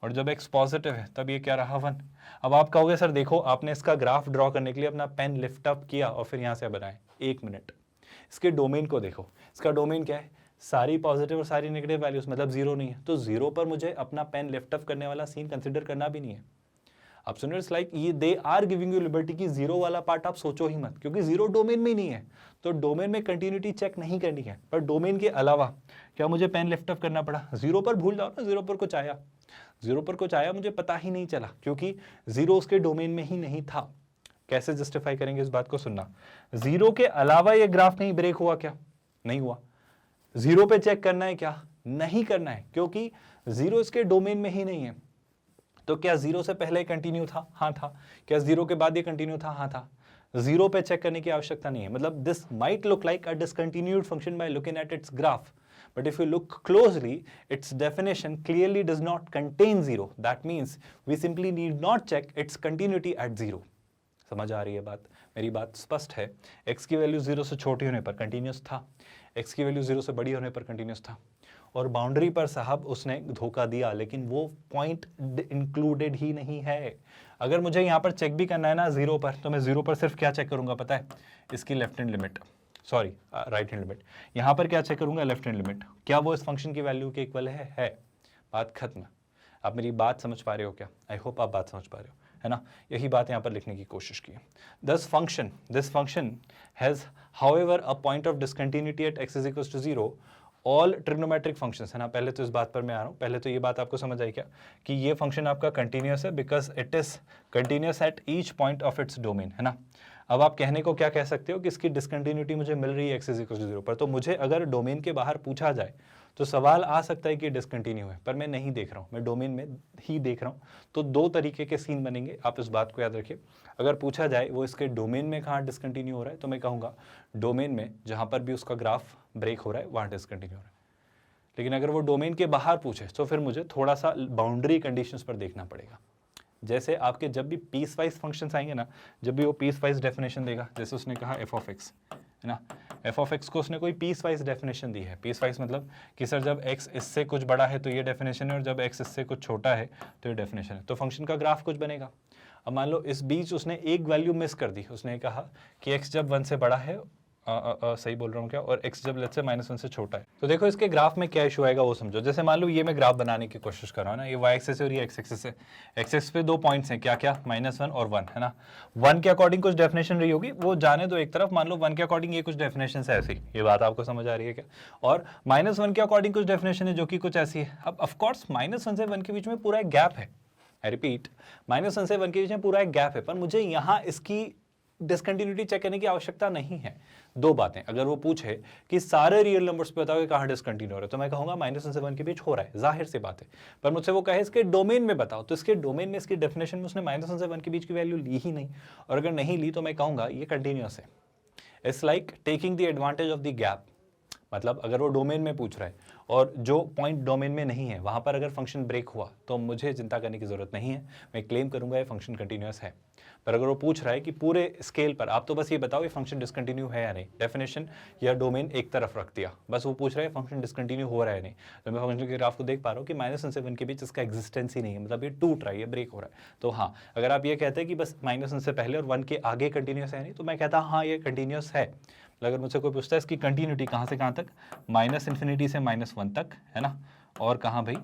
और जब x पॉजिटिव है तब ये क्या रहा 1। अब आप कहोगे सर देखो आपने इसका ग्राफ ड्रॉ करने के लिए अपना पेन लिफ्ट अप किया और फिर यहाँ से बनाए, 1 मिनट, इसके डोमेन को देखो, इसका डोमेन क्या है, सारी पॉजिटिव और सारी नेगेटिव वैल्यूज, मतलब जीरो नहीं है, तो जीरो पर मुझे अपना पेन लिफ्ट अप करने वाला सीन कंसिडर करना भी नहीं है। आप सुन रहे हो, लाइक ये they are giving you liberty की जीरो वाला पार्ट आप सोचो ही मत, क्योंकि जीरो डोमेन में ही नहीं है, तो डोमेन में कंटिन्यूटी चेक नहीं करनी है। पर डोमेन के अलावा क्या मुझे पेन लिफ्ट अप करना पड़ा, जीरो पर भूल जाओ ना, जीरो पर कुछ आया, जीरो पर कुछ आया मुझे पता ही नहीं चला, क्योंकि जीरो उसके डोमेन में ही नहीं था। कैसे जस्टिफाई करेंगे इस बात को, सुनना, जीरो के अलावा ये ग्राफ नहीं ब्रेक हुआ क्या, नहीं हुआ। जीरो पे चेक करना है क्या, नहीं करना है, क्योंकि जीरो इसके डोमेन में ही नहीं है। तो क्या जीरो से पहले कंटिन्यू था, हाँ था। क्या जीरो के बाद ये कंटिन्यू था, हाँ था। जीरो पे चेक करने की आवश्यकता नहीं है। मतलब this might look like a discontinued function by looking at its graph, but if you look closely, its definition clearly does not contain zero. That means we simply need not check its continuity at zero. समझ आ रही है बात, मेरी बात स्पष्ट है। x की वैल्यू 0 से छोटी होने पर कंटिन्यूस था, x की वैल्यू 0 से बड़ी होने पर कंटिन्यूस था, और बाउंड्री पर साहब उसने धोखा दिया, लेकिन वो पॉइंट इंक्लूडेड ही नहीं है। अगर मुझे यहाँ पर चेक भी करना है ना जीरो पर, तो मैं जीरो पर सिर्फ क्या चेक करूंगा पता है, इसकी left hand limit, sorry right hand limit. यहाँ पर क्या चेक करूंगा, लेफ्ट हैंड लिमिट, क्या वो इस फंक्शन की वैल्यू के इक्वल है। बात खत्म। आप मेरी बात समझ पा रहे हो क्या, आई होप आप बात समझ पा रहे हो, है ना। यही बात यहाँ पर लिखने की कोशिश की है। This function has however a point of discontinuity at x is equal to 0 all trigonometric functions, है ना। पहले तो इस बात पर मैं आ रहा हूँ, पहले तो ये बात आपको समझ आई क्या, कि ये फंक्शन आपका कंटिन्यूस है because it is continuous at each point of its domain, है ना। अब आप कहने को क्या कह सकते हो कि इसकी डिसकंटिन्यूटी मुझे मिल रही है x इज इक्वल टू 0 पर, तो मुझे अगर डोमेन के बाहर पूछा जाए तो सवाल आ सकता है कि डिसकंटिन्यू है, पर मैं नहीं देख रहा हूँ, मैं डोमेन में ही देख रहा हूँ। तो दो तरीके के सीन बनेंगे, आप इस बात को याद रखिए। अगर पूछा जाए वो इसके डोमेन में कहाँ डिसकंटिन्यू हो रहा है, तो मैं कहूँगा डोमेन में जहाँ पर भी उसका ग्राफ ब्रेक हो रहा है वहाँ डिसकंटिन्यू हो रहा है। लेकिन अगर वो डोमेन के बाहर पूछे तो फिर मुझे थोड़ा सा बाउंड्री कंडीशंस पर देखना पड़ेगा। जैसे आपके जब भी पीस वाइज फंक्शंस आएंगे ना, जब भी वो पीस वाइज डेफिनेशन देगा, जैसे उसने कहा एफ ऑफ एक्स, है ना, एफ ऑफ एक्स को उसने कोई पीस वाइज डेफिनेशन दी है। पीस वाइज मतलब कि सर जब एक्स इससे कुछ बड़ा है तो ये डेफिनेशन है, और जब एक्स इससे कुछ छोटा है तो ये डेफिनेशन है, तो फंक्शन का ग्राफ कुछ बनेगा। अब मान लो इस बीच उसने एक वैल्यू मिस कर दी, उसने कहा कि एक्स जब 1 से बड़ा है, सही बोल रहा हूँ क्या, और x जब लेट्स से -1 से छोटा है, तो देखो इसके ग्राफ में क्या इशू आएगा वो समझो। जैसे मान लो ये मैं ग्राफ बनाने की कोशिश कर रहा हूँ ना, ये y एक्सिस है और ये x एक्सिस है। x एक्सिस पे दो पॉइंट्स हैं, क्या क्या, -1 और 1, है ना। 1 के अकॉर्डिंग कुछ डेफिनेशन रही होगी, वो जाने दो एक तरफ, मान लो 1 के अकॉर्डिंग ये कुछ डेफिनेशन है ऐसी, ये बात आपको समझ आ रही है क्या। और -1 के अकॉर्डिंग कुछ डेफिनेशन है जो कि कुछ ऐसी है। अब ऑफकोर्स -1 से 1 के बीच में पूरा एक गैप है, आई रिपीट, -1 से 1 के बीच में पूरा एक गैप है, पर मुझे यहाँ इसकी डिसकंटिन्यूटी चेक करने की आवश्यकता नहीं है। दो बातें, अगर वो पूछे कि सारे रियल नंबर्स पे बताओ कि कहाँ डिसकंटिन्यू हो रहा है, तो मैं कहूँगा -1 से 1 के बीच हो रहा है, जाहिर सी बात है। पर मुझसे वो कहे इसके डोमेन में बताओ, तो इसके डोमेन में, इसकी डेफिनेशन में उसने -1 से 1 के बीच की वैल्यू ली ही नहीं, और अगर नहीं ली तो मैं कहूँगा ये कंटिन्यूअस है। It's like taking the advantage of the gap. मतलब अगर वो डोमेन में पूछ रहा है और जो पॉइंट डोमेन में नहीं है वहाँ पर अगर फंक्शन ब्रेक हुआ तो मुझे चिंता करने की ज़रूरत नहीं है, मैं क्लेम करूँगा ये फंक्शन कंटिन्यूअस है। पर अगर वो पूछ रहा है कि पूरे स्केल पर आप तो बस ये बताओ ये फंक्शन डिसकंटिन्यू है या नहीं, डेफिनेशन या डोमेन एक तरफ रख दिया, बस वो पूछ रहा है फंक्शन डिसकंटिन्यू हो रहा है नहीं, तो मैं फंक्शन के ग्राफ को देख पा रहा हूँ कि -1 से 1 के बीच इसका एग्जिस्टेंस ही नहीं है, मतलब ये टूट रहा है, ये ब्रेक हो रहा है। तो हाँ, अगर आप ये कहते हैं कि बस -1 से पहले और 1 के आगे कंटिन्यूस है नहीं, तो मैं कहता हाँ ये कंटिन्यूस है। अगर मुझसे कोई पूछता है इसकी कंटिन्यूटी कहाँ से कहाँ तक, -∞ से -1 तक, है ना, और कहाँ भाई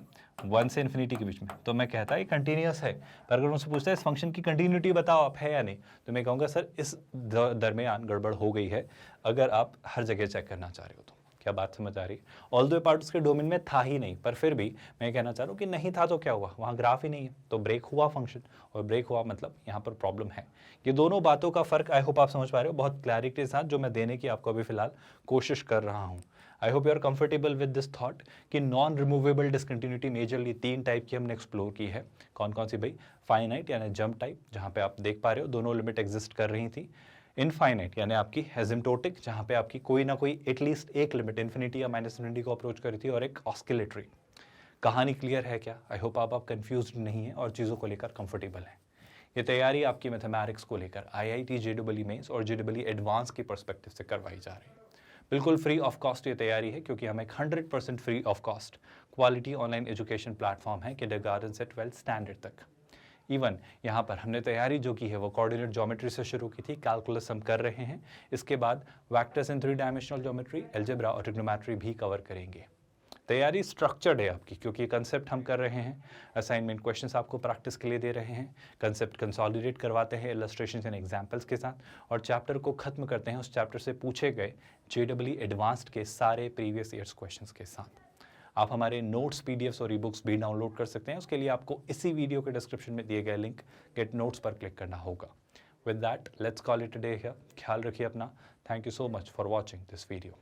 1 से इन्फिनिटी के बीच में, तो मैं कहता है ये कंटिन्यूस है। पर अगर मुझसे पूछता है इस फंक्शन की कंटिन्यूटी बताओ आप है या नहीं, तो मैं कहूँगा सर इस दरमियान गड़बड़ हो गई है, अगर आप हर जगह चेक करना चाह रहे हो तो। क्या बात समझ आ रही है। ऑल्दो पार्ट उसके डोमेन में था ही नहीं, पर फिर भी मैं कहना चाह रहा हूँ कि नहीं था तो क्या हुआ, वहाँ ग्राफ ही नहीं है, तो ब्रेक हुआ फंक्शन, और ब्रेक हुआ मतलब यहाँ पर प्रॉब्लम है। ये दोनों बातों का फर्क आई होप आप समझ पा रहे हो बहुत क्लैरिटी के साथ, जो मैं देने की आपको अभी फिलहाल कोशिश कर रहा हूँ। I hope you are comfortable with this thought कि non removable discontinuity majorly 3 type की हमने एक्सप्लोर की है। कौन कौन सी भाई, फाइनाइट यानी जंप टाइप, जहाँ पे आप देख पा रहे हो दोनों लिमिट एग्जिस्ट कर रही थी। इनफाइनाइट यानी आपकी एसिम्प्टोटिक, जहाँ पे आपकी कोई ना कोई एटलीस्ट एक लिमिट इन्फिनिटी या -इन्फिनिटी को अप्रोच करी थी, और एक ऑस्किलेटरी। कहानी क्लियर है क्या, आई होप आप कंफ्यूज नहीं है और चीज़ों को लेकर कंफर्टेबल है। ये तैयारी आपकी मैथमेटिक्स को लेकर IIT JEE मेंस और JEE एडवांस की पर्सपेक्टिव से करवाई जा रही है। बिल्कुल फ्री ऑफ कॉस्ट ये तैयारी है, क्योंकि हम एक 100% free of cost quality online education platform है किंडरगार्टन से 12th स्टैंडर्ड तक। इवन यहाँ पर हमने तैयारी जो की है वो कोऑर्डिनेट ज्योमेट्री से शुरू की थी, कैलकुलस हम कर रहे हैं, इसके बाद vectors in 3 dimensional geometry, algebra और ट्रिग्नोमेट्री भी कवर करेंगे। तैयारी स्ट्रक्चर्ड है आपकी, क्योंकि कंसेप्ट हम कर रहे हैं, असाइनमेंट क्वेश्चंस आपको प्रैक्टिस के लिए दे रहे हैं, कंसेप्ट कंसोलिडेट करवाते हैं इलस्ट्रेशंस एंड एग्जांपल्स के साथ, और चैप्टर को खत्म करते हैं उस चैप्टर से पूछे गए JEE एडवांस्ड के सारे प्रीवियस ईयर्स क्वेश्चंस के साथ। आप हमारे नोट्स, PDFs और ई-बुक्स भी डाउनलोड कर सकते हैं। उसके लिए आपको इसी वीडियो के डिस्क्रिप्शन में दिए गए लिंक गेट नोट्स पर क्लिक करना होगा। With that let's call it a day here. ख्याल रखिए अपना। Thank you so much for watching this video.